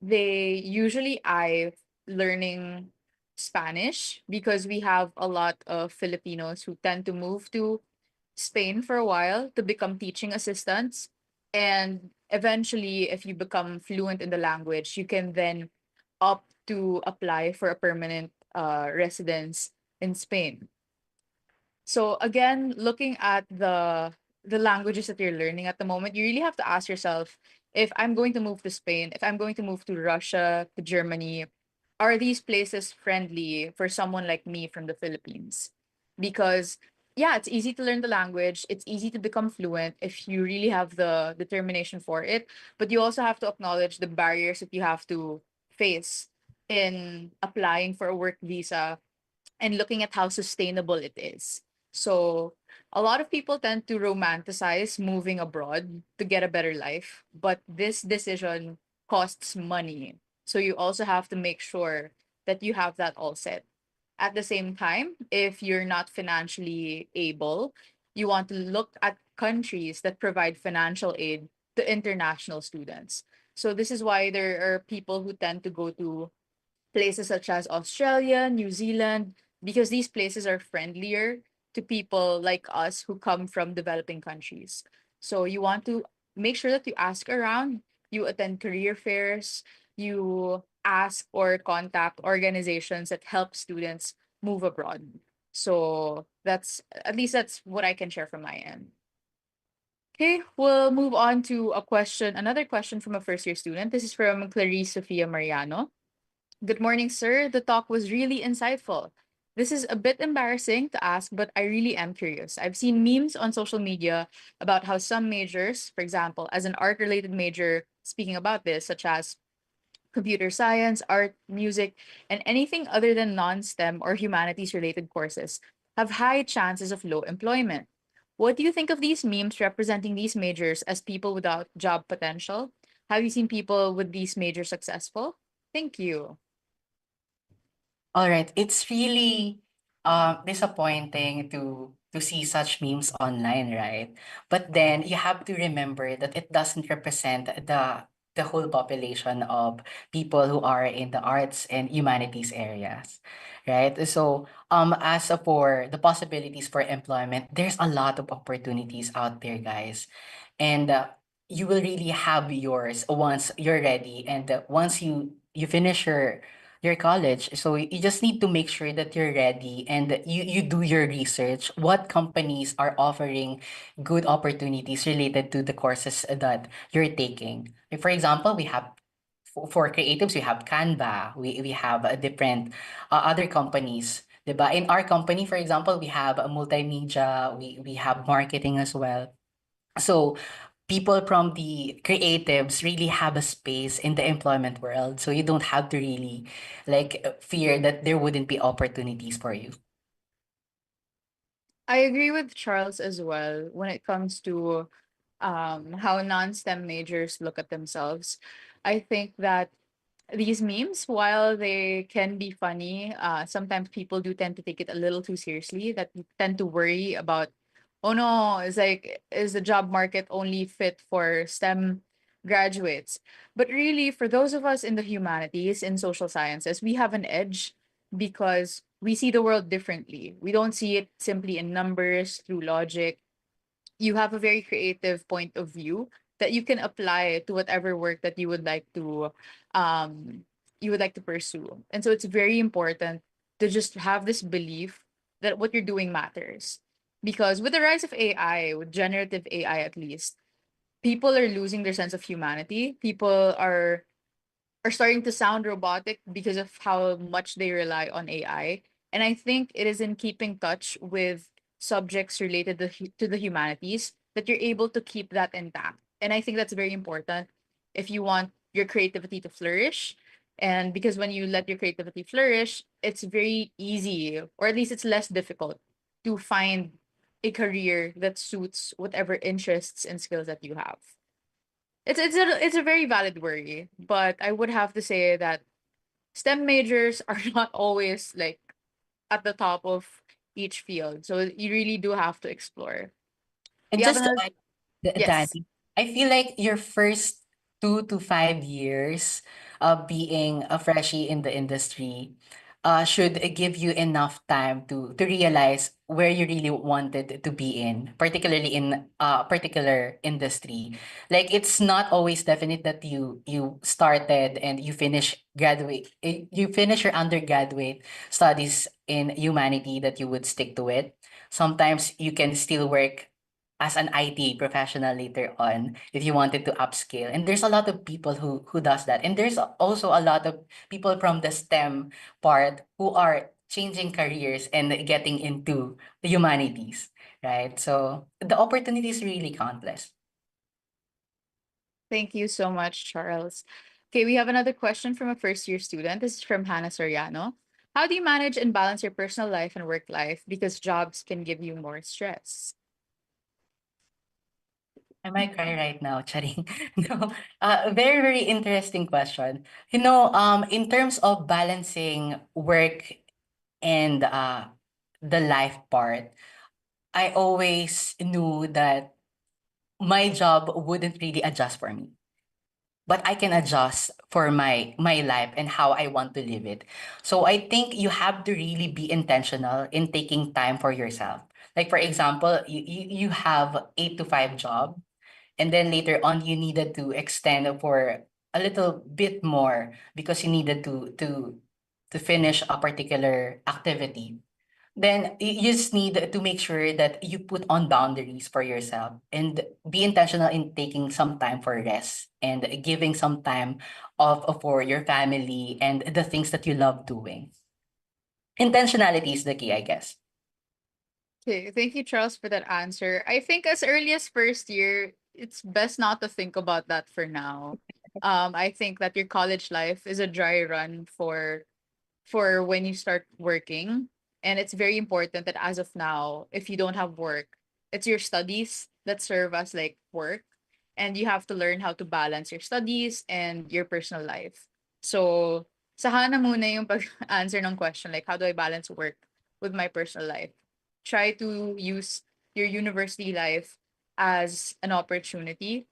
they usually eye learning Spanish, because we have a lot of Filipinos who tend to move to Spain for a while to become teaching assistants. And eventually, if you become fluent in the language, you can then opt to apply for a permanent residence in Spain. So again, looking at the languages that you're learning at the moment, you really have to ask yourself, if I'm going to move to Spain, if I'm going to move to Russia, to Germany, are these places friendly for someone like me from the Philippines? Because yeah, it's easy to learn the language. It's easy to become fluent if you really have the determination for it. But you also have to acknowledge the barriers that you have to face in applying for a work visa and looking at how sustainable it is. So, a lot of people tend to romanticize moving abroad to get a better life, but this decision costs money. So, you also have to make sure that you have that all set. At the same time, if you're not financially able, you want to look at countries that provide financial aid to international students. So, this is why there are people who tend to go to places such as Australia, New Zealand, because these places are friendlier to people like us who come from developing countries. So you want to make sure that you ask around, you attend career fairs, you ask or contact organizations that help students move abroad. So that's at least that's what I can share from my end. Okay, we'll move on to another question from a first year student. This is from Clarice Sofia Mariano. Good morning, sir. The talk was really insightful. This is a bit embarrassing to ask, but I really am curious. I've seen memes on social media about how some majors, for example, as an art related major, speaking about this, such as computer science, art, music, and anything other than non STEM or humanities related courses, have high chances of low employment. What do you think of these memes representing these majors as people without job potential? Have you seen people with these majors successful? Thank you. All right, it's really disappointing to see such memes online, right? But then you have to remember that it doesn't represent the whole population of people who are in the arts and humanities areas, right? So as for the possibilities for employment, there's a lot of opportunities out there, guys. And you will really have yours once you're ready, and once you finish your college. So you just need to make sure that you're ready and that you do your research. What companies are offering good opportunities related to the courses that you're taking? Like, for example, we have for creatives, we have Canva, we have different other companies. 'Di ba? In our company, for example, we have a multimedia, we have marketing as well. So people from the creatives really have a space in the employment world. So you don't have to really fear that there wouldn't be opportunities for you. I agree with Charles as well when it comes to how non-STEM majors look at themselves. I think that these memes, while they can be funny, sometimes people do tend to take it a little too seriously, that you tend to worry about, oh no, it's like, is the job market only fit for STEM graduates? But really, for those of us in the humanities, in social sciences, we have an edge because we see the world differently. We don't see it simply in numbers, through logic. You have a very creative point of view that you can apply to whatever work that um you would like to pursue. And so it's very important to just have this belief that what you're doing matters. Because with the rise of AI, with generative AI at least, people are losing their sense of humanity. People are starting to sound robotic because of how much they rely on AI. And I think it is in keeping touch with subjects related to the humanities that you're able to keep that intact. And I think that's very important if you want your creativity to flourish. And because when you let your creativity flourish, it's very easy, or at least it's less difficult to find a career that suits whatever interests and skills that you have. It's a very valid worry, but I would have to say that STEM majors are not always like at the top of each field. So you really do have to explore. And You have just to another add, yes. Danny, I feel like your first 2 to 5 years of being a freshie in the industry should give you enough time to realize where you really wanted to be in, particularly in a particular industry. Like it's not always definite that you started and you finish your undergraduate studies in humanity that you would stick to it. Sometimes you can still work as an IT professional later on if you wanted to upskill. And there's a lot of people who does that. And there's also a lot of people from the STEM part who are changing careers and getting into the humanities, right? So the opportunity is really countless. Thank you so much, Charles. Okay, we have another question from a first year student. This is from Hannah Soriano. How do you manage and balance your personal life and work life because jobs can give you more stress? I might cry right now, Charing. No, very, very interesting question. In terms of balancing work and the life part, I always knew that my job wouldn't really adjust for me, but I can adjust for my life and how I want to live it. So I think you have to really be intentional in taking time for yourself. Like for example, you have 8 to 5 job, and then later on you needed to extend for a little bit more because you needed to finish a particular activity. Then you just need to make sure that you put on boundaries for yourself and be intentional in taking some time for rest and giving some time off for your family and the things that you love doing. Intentionality is the key, I guess. Okay, thank you, Charles, for that answer. I think as early as first year, it's best not to think about that for now. I think that your college life is a dry run for when you start working. And it's very important that as of now, if you don't have work, it's your studies that serve as like work. And you have to learn how to balance your studies and your personal life. So, sahana muna yung pag-answer ng question, like, how do I balance work with my personal life? Try to use your university life as an opportunity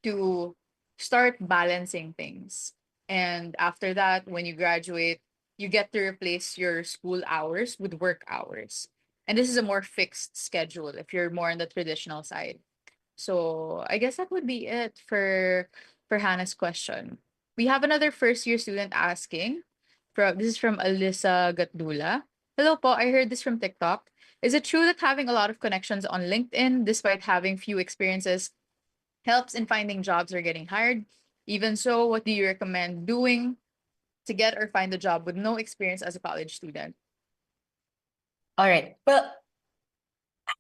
to start balancing things. And after that, when you graduate, you get to replace your school hours with work hours. And this is a more fixed schedule if you're more on the traditional side. So I guess that would be it for Hannah's question. We have another first year student asking. This is from Alyssa Gatdula. Hello po, I heard this from TikTok. Is it true that having a lot of connections on LinkedIn, despite having few experiences, helps in finding jobs or getting hired? Even so, what do you recommend doing to get or find a job with no experience as a college student? All right. Well,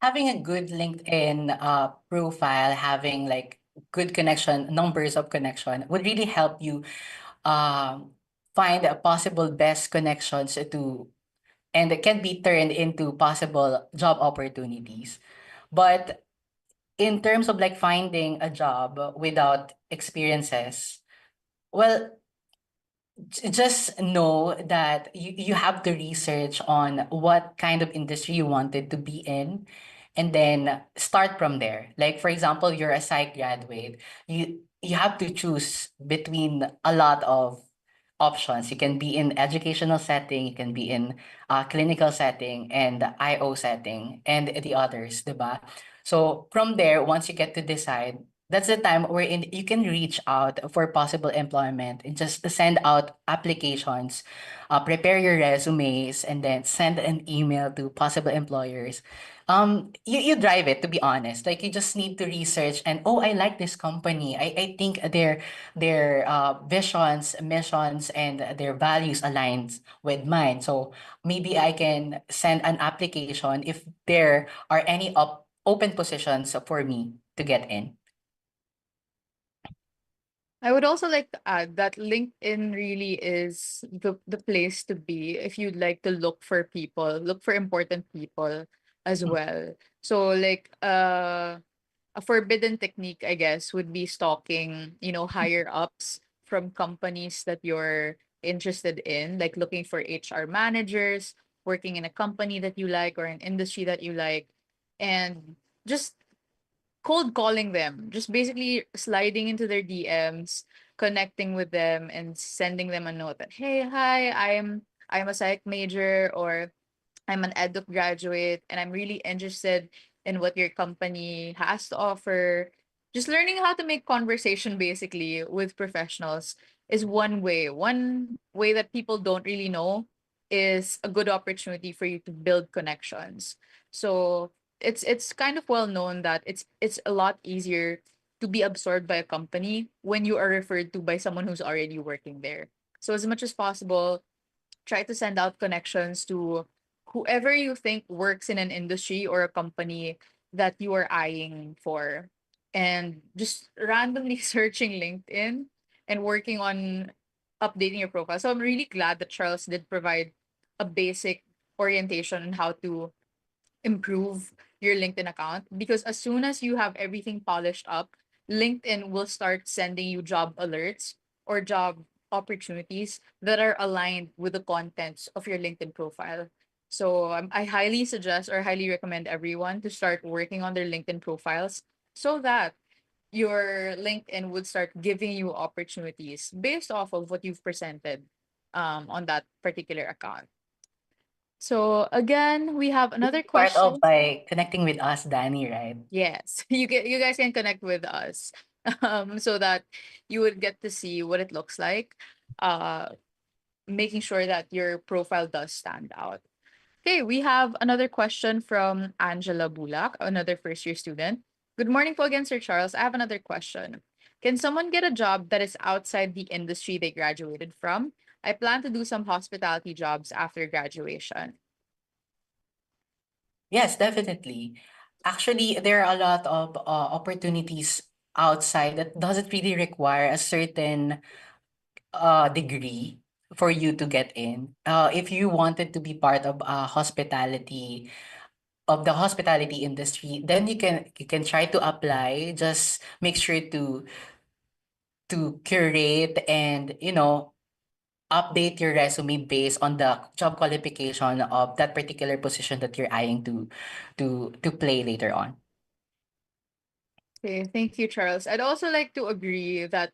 having a good LinkedIn profile, having like good connection, numbers of connection would really help you um find a possible best connections to and it can be turned into possible job opportunities. But in terms of like finding a job without experiences, well, just know that you have to research on what kind of industry you wanted to be in and then start from there. Like for example, you're a psych graduate, you have to choose between a lot of options. You can be in educational setting, you can be in clinical setting and IO setting and the others, diba? So from there, once you get to decide, that's the time wherein you can reach out for possible employment and just send out applications, prepare your resumes, and then send an email to possible employers. You drive it, to be honest. Like you just need to research and oh, I like this company. I think their visions, missions, and their values aligns with mine. So maybe I can send an application if there are any open positions for me to get in. I would also like to add that LinkedIn really is the place to be if you'd like to look for people, look for important people as well. So like a forbidden technique, I guess, would be stalking, higher ups from companies that you're interested in, like looking for HR managers, working in a company that you like or an industry that you like, and just cold calling them, just basically sliding into their DMs, connecting with them and sending them a note that, hey, hi, I'm a psych major or I'm an edu graduate and I'm really interested in what your company has to offer. Just learning how to make conversation basically with professionals is one way. One way that people don't really know is a good opportunity for you to build connections. So it's kind of well known that it's a lot easier to be absorbed by a company when you are referred to by someone who's already working there. So as much as possible, try to send out connections to whoever you think works in an industry or a company that you are eyeing for, and just randomly searching LinkedIn and working on updating your profile. So I'm really glad that Charles did provide a basic orientation on how to improve your LinkedIn account, because as soon as you have everything polished up, LinkedIn will start sending you job alerts or job opportunities that are aligned with the contents of your LinkedIn profile. So I highly suggest or highly recommend everyone to start working on their LinkedIn profiles so that your LinkedIn would start giving you opportunities based off of what you've presented on that particular account. So again, we have another Start off question. by connecting with us, Danny, right? Yes, you guys can connect with us, so that you would get to see what it looks like, uh, making sure that your profile does stand out. Okay, we have another question from Angela Bulak, another first year student. Good morning po again, Sir Charles. I have another question. Can someone get a job that is outside the industry they graduated from? I plan to do some hospitality jobs after graduation. Yes, definitely. Actually, there are a lot of opportunities outside that doesn't really require a certain degree for you to get in. If you wanted to be part of the hospitality industry, then you can try to apply. Just make sure to curate and update your resume based on the job qualification of that particular position that you're eyeing to play later on. Okay, thank you, Charles. I'd also like to agree that,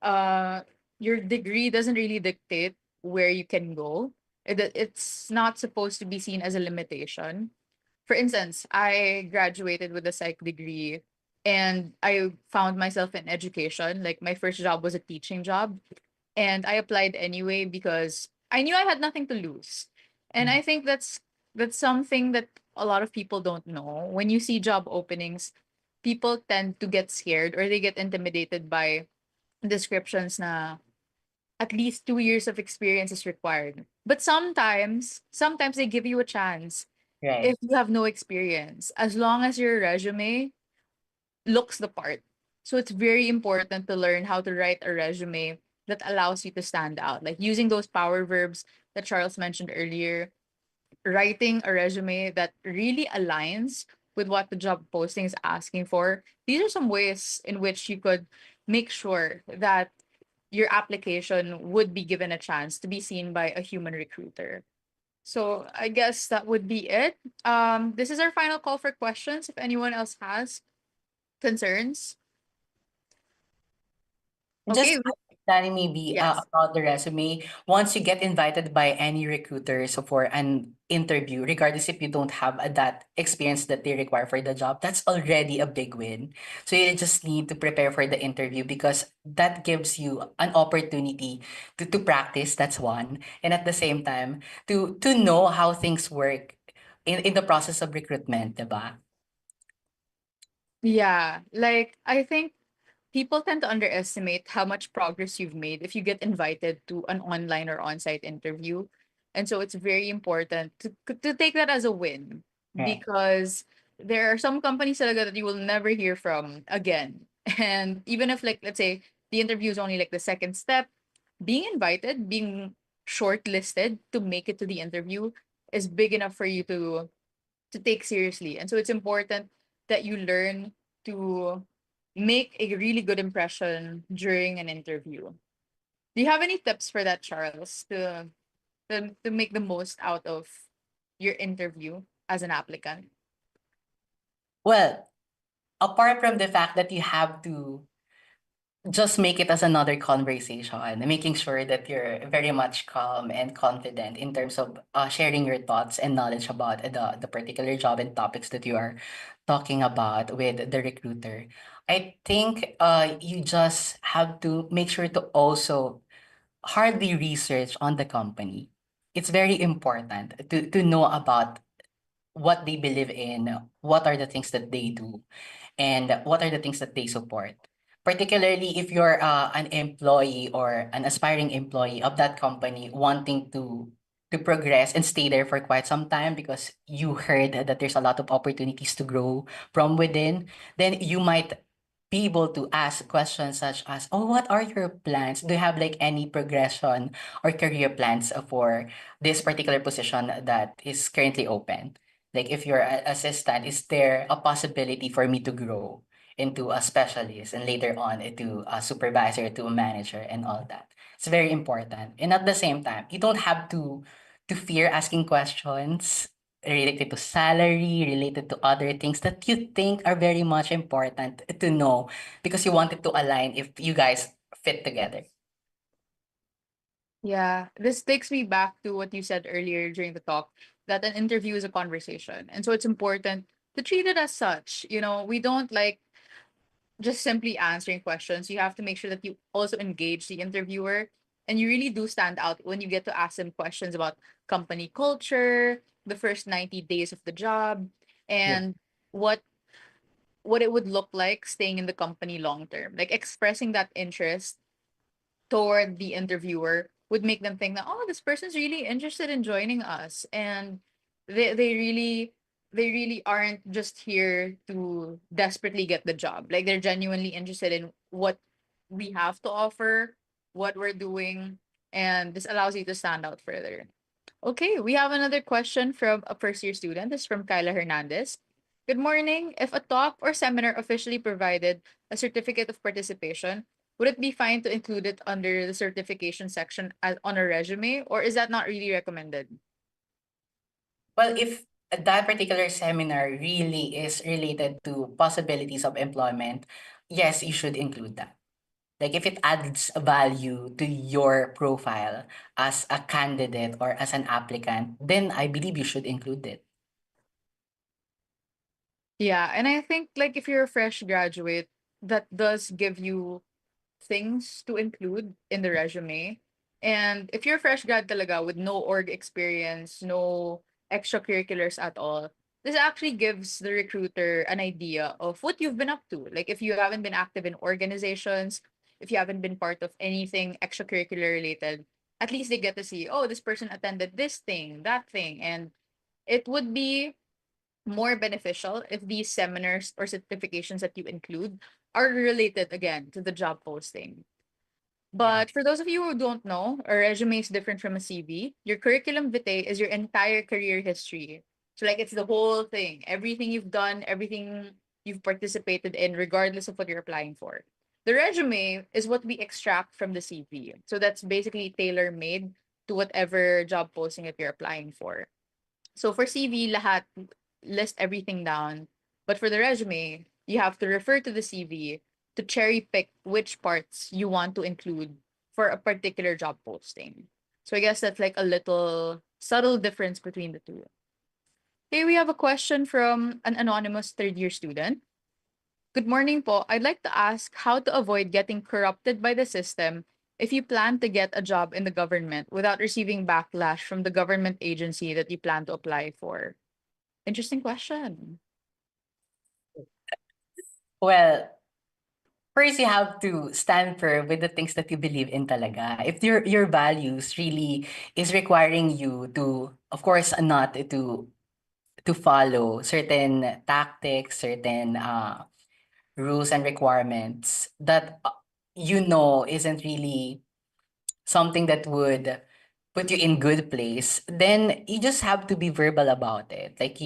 uh, your degree doesn't really dictate where you can go. It's not supposed to be seen as a limitation. For instance, I graduated with a psych degree and I found myself in education. Like my first job was a teaching job, and I applied anyway because I knew I had nothing to lose. And Mhm. I think that's something that a lot of people don't know. When you see job openings, people tend to get scared or they get intimidated by descriptions na at least 2 years of experience is required. But sometimes they give you a chance Right. if you have no experience, as long as your resume looks the part. So it's very important to learn how to write a resume that allows you to stand out, like using those power verbs that Charles mentioned earlier, writing a resume that really aligns with what the job posting is asking for. These are some ways in which you could make sure that your application would be given a chance to be seen by a human recruiter. So I guess that would be it. This is our final call for questions. If anyone else has concerns, Just okay. Danny, maybe Yes. about the resume. Once you get invited by any recruiter so for an interview, regardless if you don't have that experience that they require for the job, that's already a big win. So you just need to prepare for the interview because that gives you an opportunity to practice. That's one. And at the same time, to know how things work in the process of recruitment, diba? Yeah. Like I think people tend to underestimate how much progress you've made if you get invited to an online or on-site interview. And so it's very important to take that as a win, Right. because there are some companies talaga that you will never hear from again. And even if, like, let's say the interview is only like the second step, being invited, being shortlisted to make it to the interview is big enough for you to take seriously. And so it's important that you learn to make a really good impression during an interview. Do you have any tips for that, Charles, to make the most out of your interview as an applicant? Well, apart from the fact that you have to just make it as another conversation, making sure that you're very much calm and confident in terms of sharing your thoughts and knowledge about the particular job and topics that you are talking about with the recruiter. I think you just have to make sure to also hardly research on the company. It's very important to know about what they believe in, what are the things that they do, and what are the things that they support. particularly if you're an employee or an aspiring employee of that company wanting to progress and stay there for quite some time because you heard that there's a lot of opportunities to grow from within, then you might be able to ask questions such as, oh, what are your plans? Do you have like any progression or career plans for this particular position that is currently open? Like if you're an assistant, is there a possibility for me to grow into a specialist and later on into a supervisor to a manager and all that? It's very important. And at the same time, you don't have to fear asking questions related to salary, related to other things that you think are very much important to know because you wanted to align if you guys fit together. Yeah, this takes me back to what you said earlier during the talk, that an interview is a conversation. And so it's important to treat it as such. You know, we don't like just simply answering questions. You have to make sure that you also engage the interviewer, and you really do stand out when you get to ask them questions about company culture, the first 90 days of the job, Yeah. and what what it would look like staying in the company long term. Like expressing that interest toward the interviewer would make them think that, oh, this person's really interested in joining us, and they really aren't just here to desperately get the job. Like they're genuinely interested in what we have to offer, what we're doing, and this allows you to stand out further. Okay, we have another question from a first year student. This is from Kyla Hernandez. Good morning. If a talk or seminar officially provided a certificate of participation, would it be fine to include it under the certification section as on a resume, or is that not really recommended? Well, if that particular seminar really is related to possibilities of employment, yes, you should include that. Like if it adds value to your profile as a candidate or as an applicant, then I believe you should include it. Yeah, and I think like if you're a fresh graduate, that does give you things to include in the resume. And if you're a fresh grad talaga with no org experience, no extracurriculars at all, this actually gives the recruiter an idea of what you've been up to. Like if you haven't been active in organizations, if you haven't been part of anything extracurricular related, at least they get to see, oh, this person attended this thing, that thing. And it would be more beneficial if these seminars or certifications that you include are related again to the job posting. Yeah. But for those of you who don't know, a resume is different from a CV. Your curriculum vitae is your entire career history. So like it's the whole thing, everything you've done, everything you've participated in, regardless of what you're applying for. The resume is what we extract from the CV. So that's basically tailor made to whatever job posting that you're applying for. So for CV, lahat list everything down. But for the resume, you have to refer to the CV to cherry pick which parts you want to include for a particular job posting. So I guess that's like a little subtle difference between the two. Okay, we have a question from an anonymous third year student. Good morning po. I'd like to ask how to avoid getting corrupted by the system if you plan to get a job in the government without receiving backlash from the government agency that you plan to apply for. Interesting question. Well, first you have to stand firm with the things that you believe in talaga. If your values really is requiring you to, of course, not to follow certain tactics, certain rules and requirements that you know isn't really something that would put you in good place, then you just have to be verbal about it. Like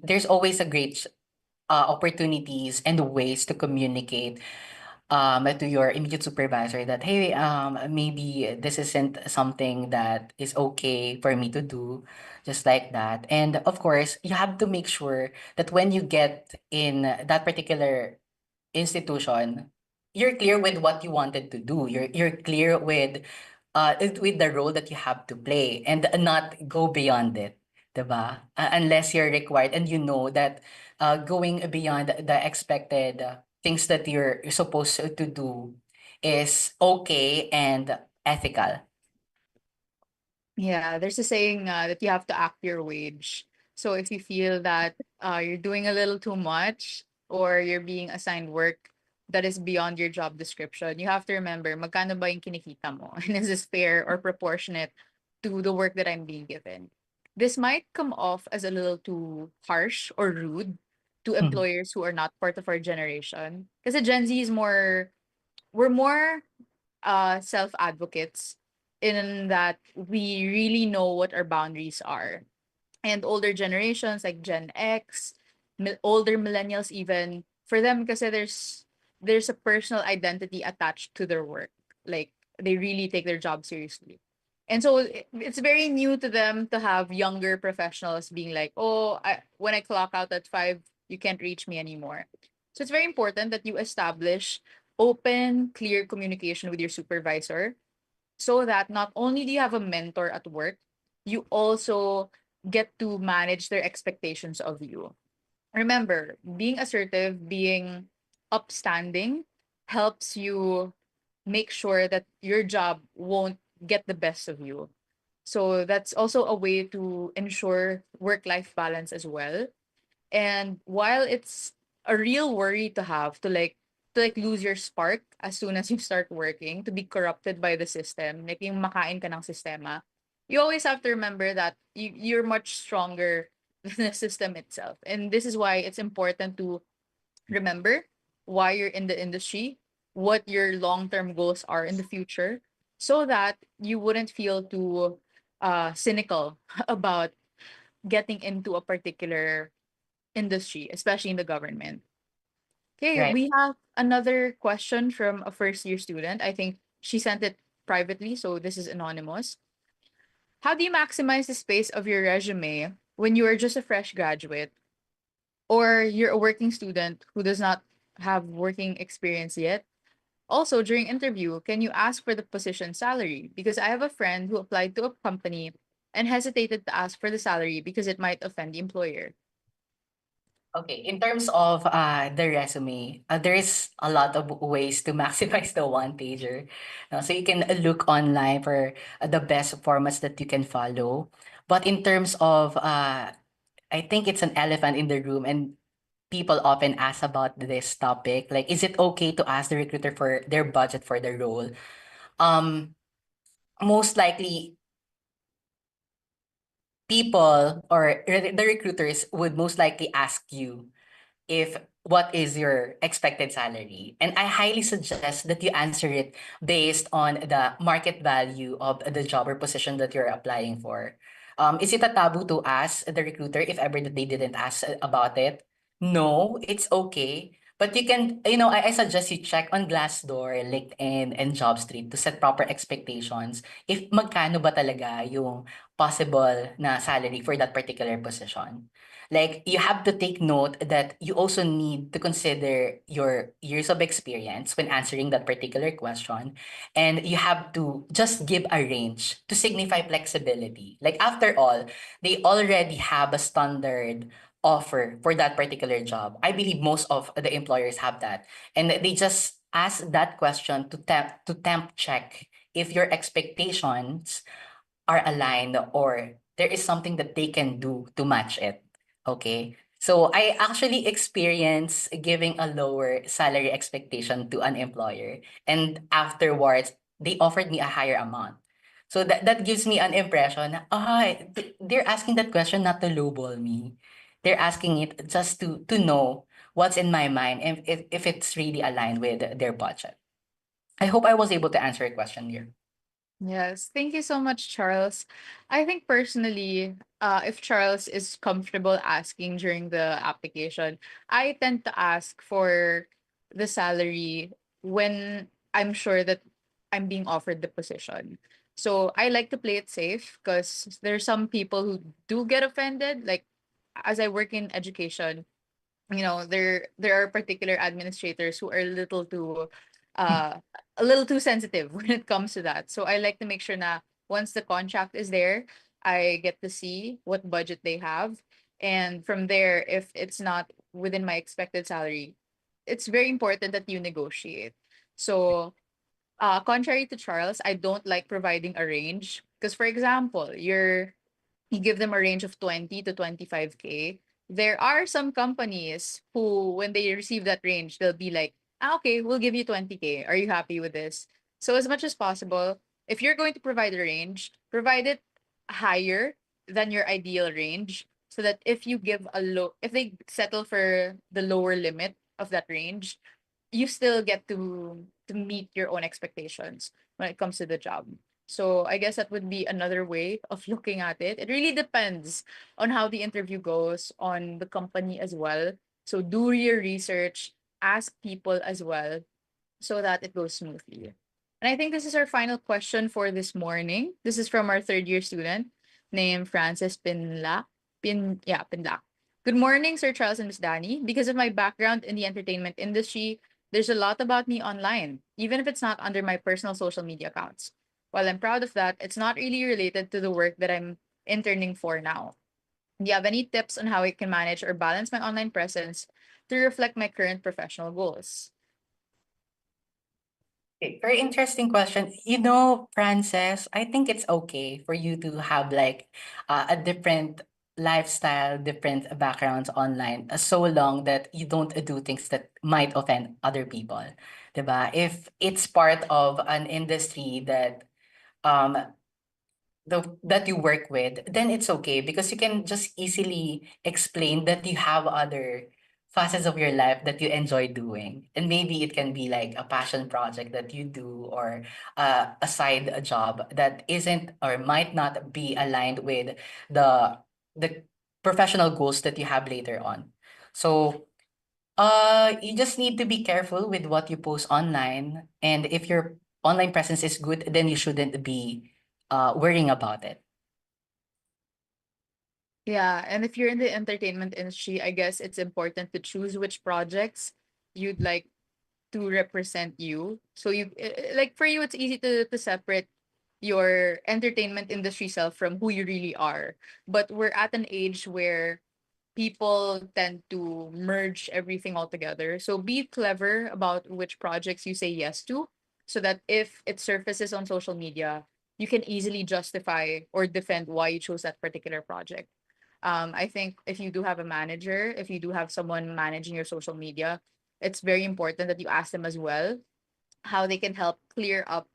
there's always a great opportunities and ways to communicate to your immediate supervisor that hey, maybe this isn't something that is okay for me to do, just like that. And of course you have to make sure that when you get in that particular institution, you're clear with what you wanted to do. You're clear with the role that you have to play and not go beyond it, 'di ba? Unless you're required and you know that going beyond the expected things that you're supposed to do is okay and ethical. Yeah, there's a saying that you have to act your wage. So if you feel that you're doing a little too much or you're being assigned work that is beyond your job description, you have to remember, magkano ba yung kinikita mo? And is this fair or proportionate to the work that I'm being given? This might come off as a little too harsh or rude to Mhm. employers who are not part of our generation. Because Gen Z is more, we're more self advocates in that we really know what our boundaries are. And older generations like Gen X, older millennials even, for them kasi there's a personal identity attached to their work. Like they really take their job seriously. And so it's very new to them to have younger professionals being like, "Oh, when I clock out at 5, you can't reach me anymore." So it's very important that you establish open, clear communication with your supervisor so that not only do you have a mentor at work, you also get to manage their expectations of you. Remember, being assertive, being upstanding helps you make sure that your job won't get the best of you. So that's also a way to ensure work life balance as well. And while it's a real worry to have to like lose your spark as soon as you start working, to be corrupted by the system, like yung makain ka ng sistema, you always have to remember that you're much stronger than the system itself. And this is why it's important to remember why you're in the industry, what your long-term goals are in the future, so that you wouldn't feel too cynical about getting into a particular industry, especially in the government. Okay, Right. we have another question from a first year student. I think she sent it privately, so this is anonymous. How do you maximize the space of your resume when you are just a fresh graduate or you're a working student who does not have working experience yet? Also, during interview, can you ask for the position salary? Because I have a friend who applied to a company and hesitated to ask for the salary because it might offend the employer. Okay, in terms of the resume, there is a lot of ways to maximize the one pager. So you can look online for the best formats that you can follow. But in terms of, I think it's an elephant in the room, and people often ask about this topic. Like, is it okay to ask the recruiter for their budget for the role? Um, Most likely, people or the recruiters would most likely ask you if what is your expected salary. And I highly suggest that you answer it based on the market value of the job or position that you're applying for. Is it a taboo to ask the recruiter if ever that they didn't ask about it? No, it's okay. But you can, I suggest you check on Glassdoor, LinkedIn, and JobStreet to set proper expectations if magkano ba talaga yung possible na salary for that particular position. Like, you have to take note that you also need to consider your years of experience when answering that particular question. And you have to just give a range to signify flexibility. Like, after all, they already have a standard offer for that particular job. I believe most of the employers have that. And they just ask that question to temp check if your expectations are aligned or there is something that they can do to match it. Okay. So I actually experienced giving a lower salary expectation to an employer. And afterwards, they offered me a higher amount. So that gives me an impression, they're asking that question not to lowball me. They're asking it just to know what's in my mind and if it's really aligned with their budget. I hope I was able to answer your question here. Yes, thank you so much, Charles. I think personally, if Charles is comfortable asking during the application, I tend to ask for the salary when I'm sure that I'm being offered the position. So I like to play it safe because there's some people who do get offended. Like as I work in education, there are particular administrators who are uh a little too sensitive when it comes to that. So I like to make sure na once the contract is there, I get to see what budget they have, and from there, if it's not within my expected salary, it's very important that you negotiate. So contrary to Charles, I don't like providing a range because, for example, you give them a range of 20 to 25K. There are some companies who, when they receive that range, they'll be like, Okay, we'll give you 20K. Are you happy with this? So as much as possible, if you're going to provide a range, provide it higher than your ideal range so that if you give a low, if they settle for the lower limit of that range, you still get to meet your own expectations when it comes to the job. So I guess that would be another way of looking at it. It really depends on how the interview goes, on the company as well. So do your research, ask people as well so that it goes smoothly. And I think this is our final question for this morning. This is from our third year student named Francis Pinlac. Pinlac. Good morning, Sir Charles and Miss Danny. Because of my background in the entertainment industry, there's a lot about me online, even if it's not under my personal social media accounts. While I'm proud of that, it's not really related to the work that I'm interning for now. Do you have any tips on how I can manage or balance my online presence to reflect my current professional goals? Okay, very interesting question. You know, Frances, I think it's okay for you to have like a different lifestyle, different backgrounds online, so long that you don't do things that might offend other people. 'Di ba? If it's part of an industry that um that you work with, then it's okay because you can just easily explain that you have other facets of your life that you enjoy doing. And maybe it can be like a passion project that you do or a side job that isn't or might not be aligned with the professional goals that you have later on. So you just need to be careful with what you post online. And if your online presence is good, then you shouldn't be worrying about it. Yeah, and if you're in the entertainment industry, I guess it's important to choose which projects you'd like to represent you. So like for you, it's easy to separate your entertainment industry self from who you really are. But we're at an age where people tend to merge everything all together. So be clever about which projects you say yes to, so that if it surfaces on social media, you can easily justify or defend why you chose that particular project. I think if you do have a manager, if you do have someone managing your social media, it's very important that you ask them as well how they can help clear up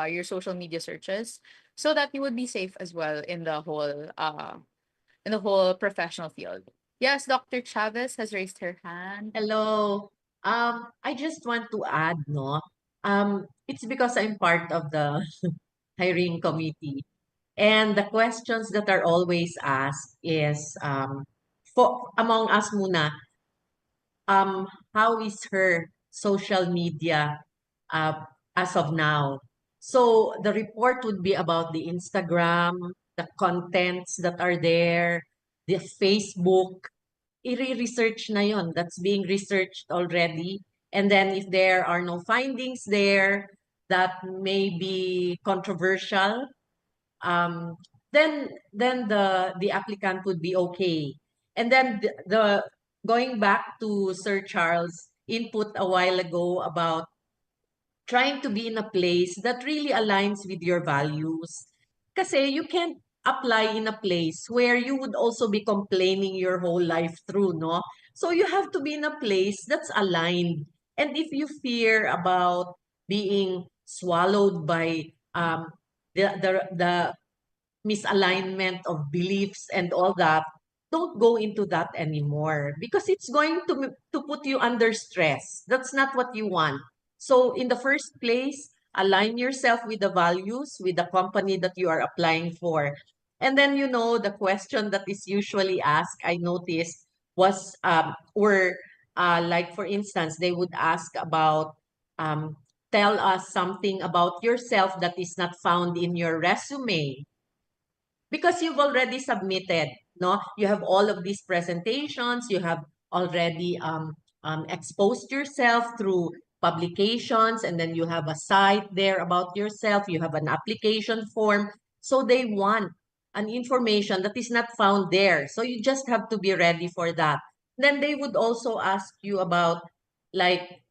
your social media searches so that you would be safe as well in the whole professional field. Yes, Dr. Chavez has raised her hand. Hello. I just want to add, no, it's because I'm part of the hiring committee, and the questions that are always asked is, for among us muna, how is her social media uh, as of now? So the report would be about the Instagram, the contents that are there, the Facebook, i-research na yon. That's being researched already. And then if there are no findings there that may be controversial, um, then the applicant would be okay. And then the going back to Sir Charles' input a while ago about trying to be in a place that really aligns with your values. Kasi you can't apply in a place where you would also be complaining your whole life through, no? So you have to be in a place that's aligned. And if you fear about being swallowed by the misalignment of beliefs and all that, don't go into that anymore because it's going to put you under stress. That's not what you want. So in the first place, align yourself with the values with the company that you are applying for. And then the question that is usually asked, I noticed, was or like for instance, they would ask about tell us something about yourself that is not found in your resume because you've already submitted, no? You have all of these presentations, you have already exposed yourself through publications, and then you have a site there about yourself, you have an application form. So they want an information that is not found there. So you just have to be ready for that. Then they would also ask you about like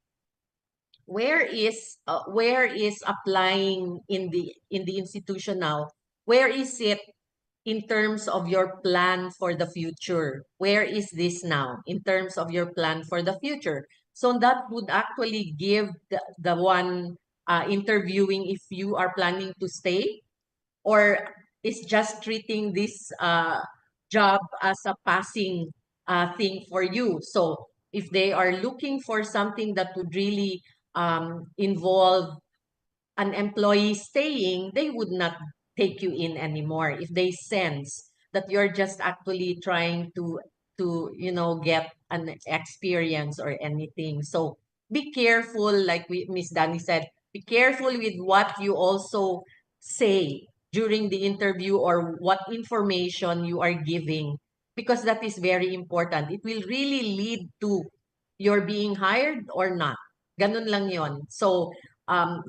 where is applying in the institution now, where is it in terms of your plan for the future? Where is this now in terms of your plan for the future? So that would actually give the one interviewing if you are planning to stay, or is just treating this job as a passing thing for you. So if they are looking for something that would really involve an employee staying, they would not take you in anymore if they sense that you're just actually trying to get an experience or anything. So be careful, like Miss Danny said, be careful with what you also say during the interview or what information you are giving, because that is very important. It will really lead to your being hired or not. Ganun lang yon. So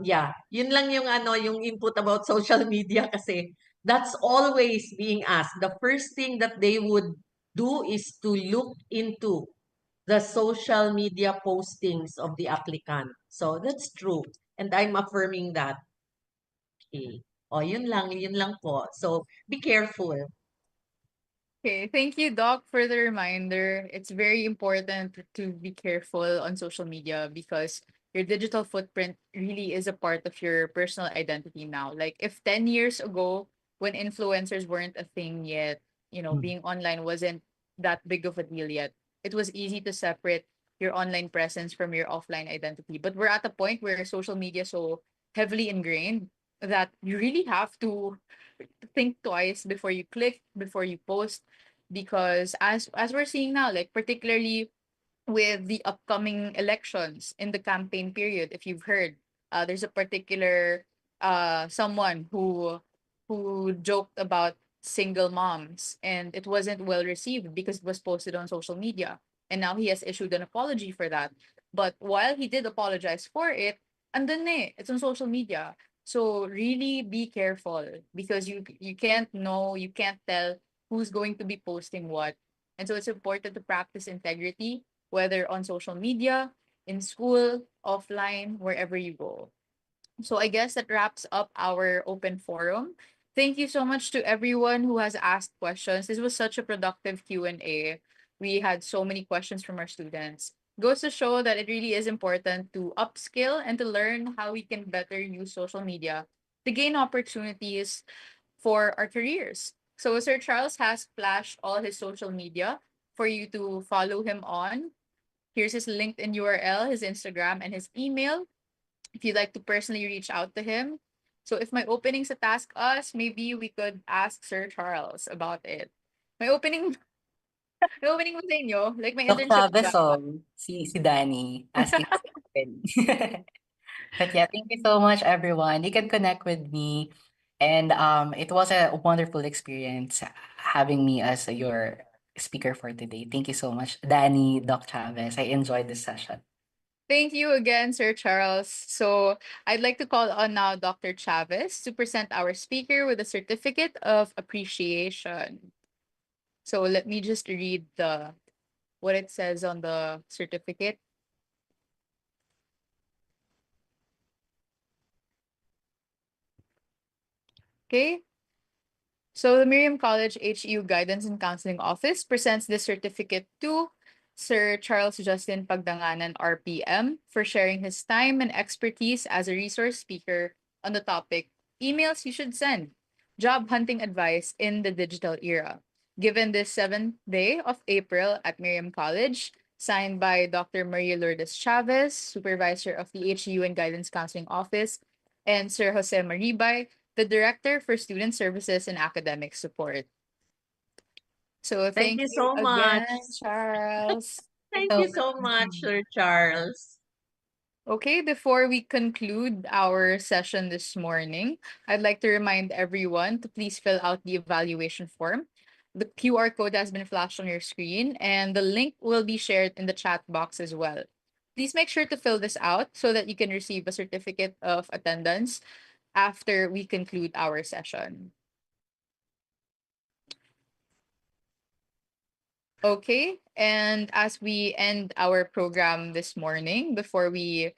yeah, yun lang yung yung input about social media, kasi that's always being asked. The first thing that they would do is to look into the social media postings of the applicant. So that's true. And I'm affirming that. Okay. O, yun lang po. So be careful. Okay, thank you, Doc, for the reminder. It's very important to be careful on social media because your digital footprint really is a part of your personal identity now. Like if 10 years ago, when influencers weren't a thing yet, Mm. being online wasn't that big of a deal yet, it was easy to separate your online presence from your offline identity. But we're at a point where social media is so heavily ingrained that you really have to think twice before you click, before you post, because as we're seeing now, like particularly with the upcoming elections in the campaign period, if you've heard, there's a particular someone who joked about single moms, and it wasn't well received because it was posted on social media, and now he has issued an apology for that. But while he did apologize for it, andun na it's on social media. So really be careful because you can't know, you can't tell who's going to be posting what. And so it's important to practice integrity, whether on social media, in school, offline, wherever you go. So I guess that wraps up our open forum. Thank you so much to everyone who has asked questions. This was such a productive Q&A. We had so many questions from our students. Goes to show that it really is important to upskill and to learn how we can better use social media to gain opportunities for our careers. So Sir Charles has flashed all his social media for you to follow him on. Here's his LinkedIn URL, his Instagram, and his email if you'd like to personally reach out to him. So if my openings to task us, maybe we could ask Sir Charles about it. May opening, may opening mo sa inyo? Like may Doc internship Chavez, ba? si Danny asking us to open. But yeah, thank you so much, everyone. You can connect with me. And it was a wonderful experience having me as your speaker for today. Thank you so much, Danny, Doc Chavez. I enjoyed this session. Thank you again, Sir Charles. So I'd like to call on now Dr. Chavez to present our speaker with a certificate of appreciation. So let me just read the what it says on the certificate. Okay. So the Miriam College HU Guidance and Counseling Office presents this certificate to Sir Charles Justin Pagdanganan, RPM, for sharing his time and expertise as a resource speaker on the topic Emails You Should Send, Job Hunting Advice in the Digital Era, given this 7th day of April at Miriam College, signed by Dr. Maria Lourdes Chavez, Supervisor of the HU and Guidance Counseling Office, and Sir Jose Maribay, the Director for Student Services and Academic Support. So Thank thank you you so much. again, Charles. Thank So you so much, Sir Charles. Okay, before we conclude our session this morning, I'd like to remind everyone to please fill out the evaluation form. The QR code has been flashed on your screen, and the link will be shared in the chat box as well. Please make sure to fill this out so that you can receive a certificate of attendance after we conclude our session. Okay, and as we end our program this morning, before we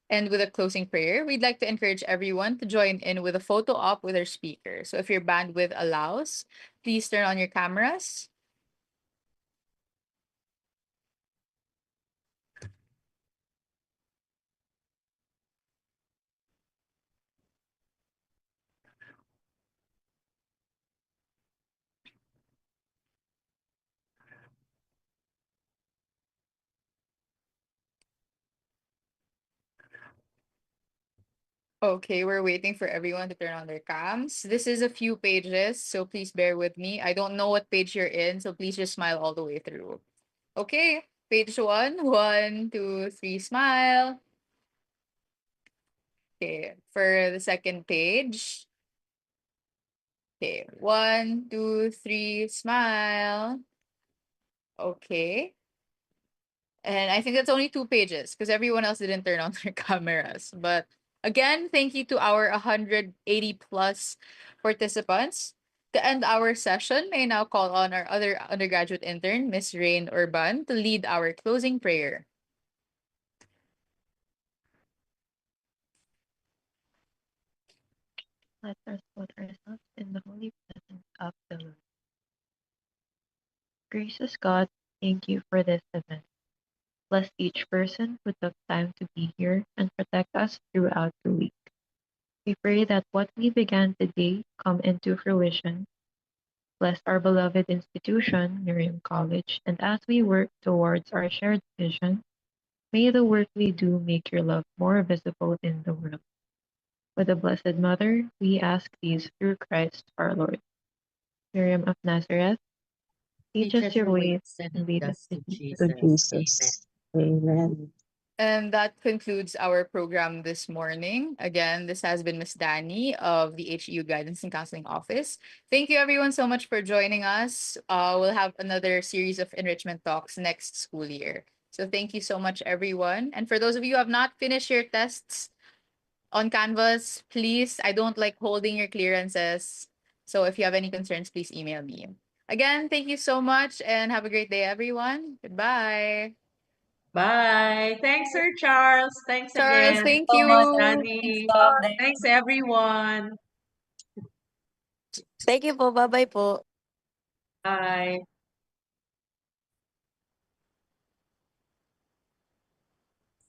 end with a closing prayer, we'd like to encourage everyone to join in with a photo op with our speaker. So if your bandwidth allows, please turn on your cameras. Okay, we're waiting for everyone to turn on their cams. This is a few pages, so please bear with me. I don't know what page you're in, so please just smile all the way through. Okay, page one. One, two, three, smile. Okay, for the second page. Okay, one, two, three, smile. Okay. And I think that's only two pages because everyone else didn't turn on their cameras. But again, thank you to our 180 plus participants. To end our session, may I now call on our other undergraduate intern, Miss Rain Urban, to lead our closing prayer. Let us put ourselves in the holy presence of the Lord. Gracious God, thank you for this event. Bless each person who took time to be here and protect us throughout the week. We pray that what we began today come into fruition. Bless our beloved institution, Miriam College, and as we work towards our shared vision, may the work we do make your love more visible in the world. With the Blessed Mother, we ask these through Christ our Lord. Miriam of Nazareth, teach Teach us us your your ways ways and and lead lead us us to to Jesus. Jesus. Amen. And that concludes our program this morning. Again, this has been Miss Danny of the HEU Guidance and Counseling Office. Thank you everyone so much for joining us. We'll have another series of enrichment talks next school year. So thank you so much, everyone. And for those of you who have not finished your tests on Canvas, please, I don't like holding your clearances. So if you have any concerns, please email me. Again, thank you so much and have a great day, everyone. Goodbye. Bye. Thanks, Sir Charles. Thanks Charles, again, thank So Miss much. you. Thanks, Danny. Doc. Thanks, everyone. Thank you po. Bye-bye po. Bye.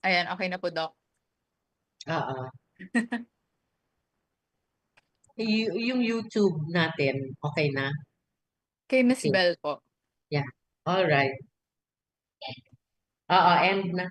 Ayan, okay na po, Doc. Oo. Yung YouTube natin, okay na? Kay Miss Okay. Bell po. Yeah. All right. Oo, end na.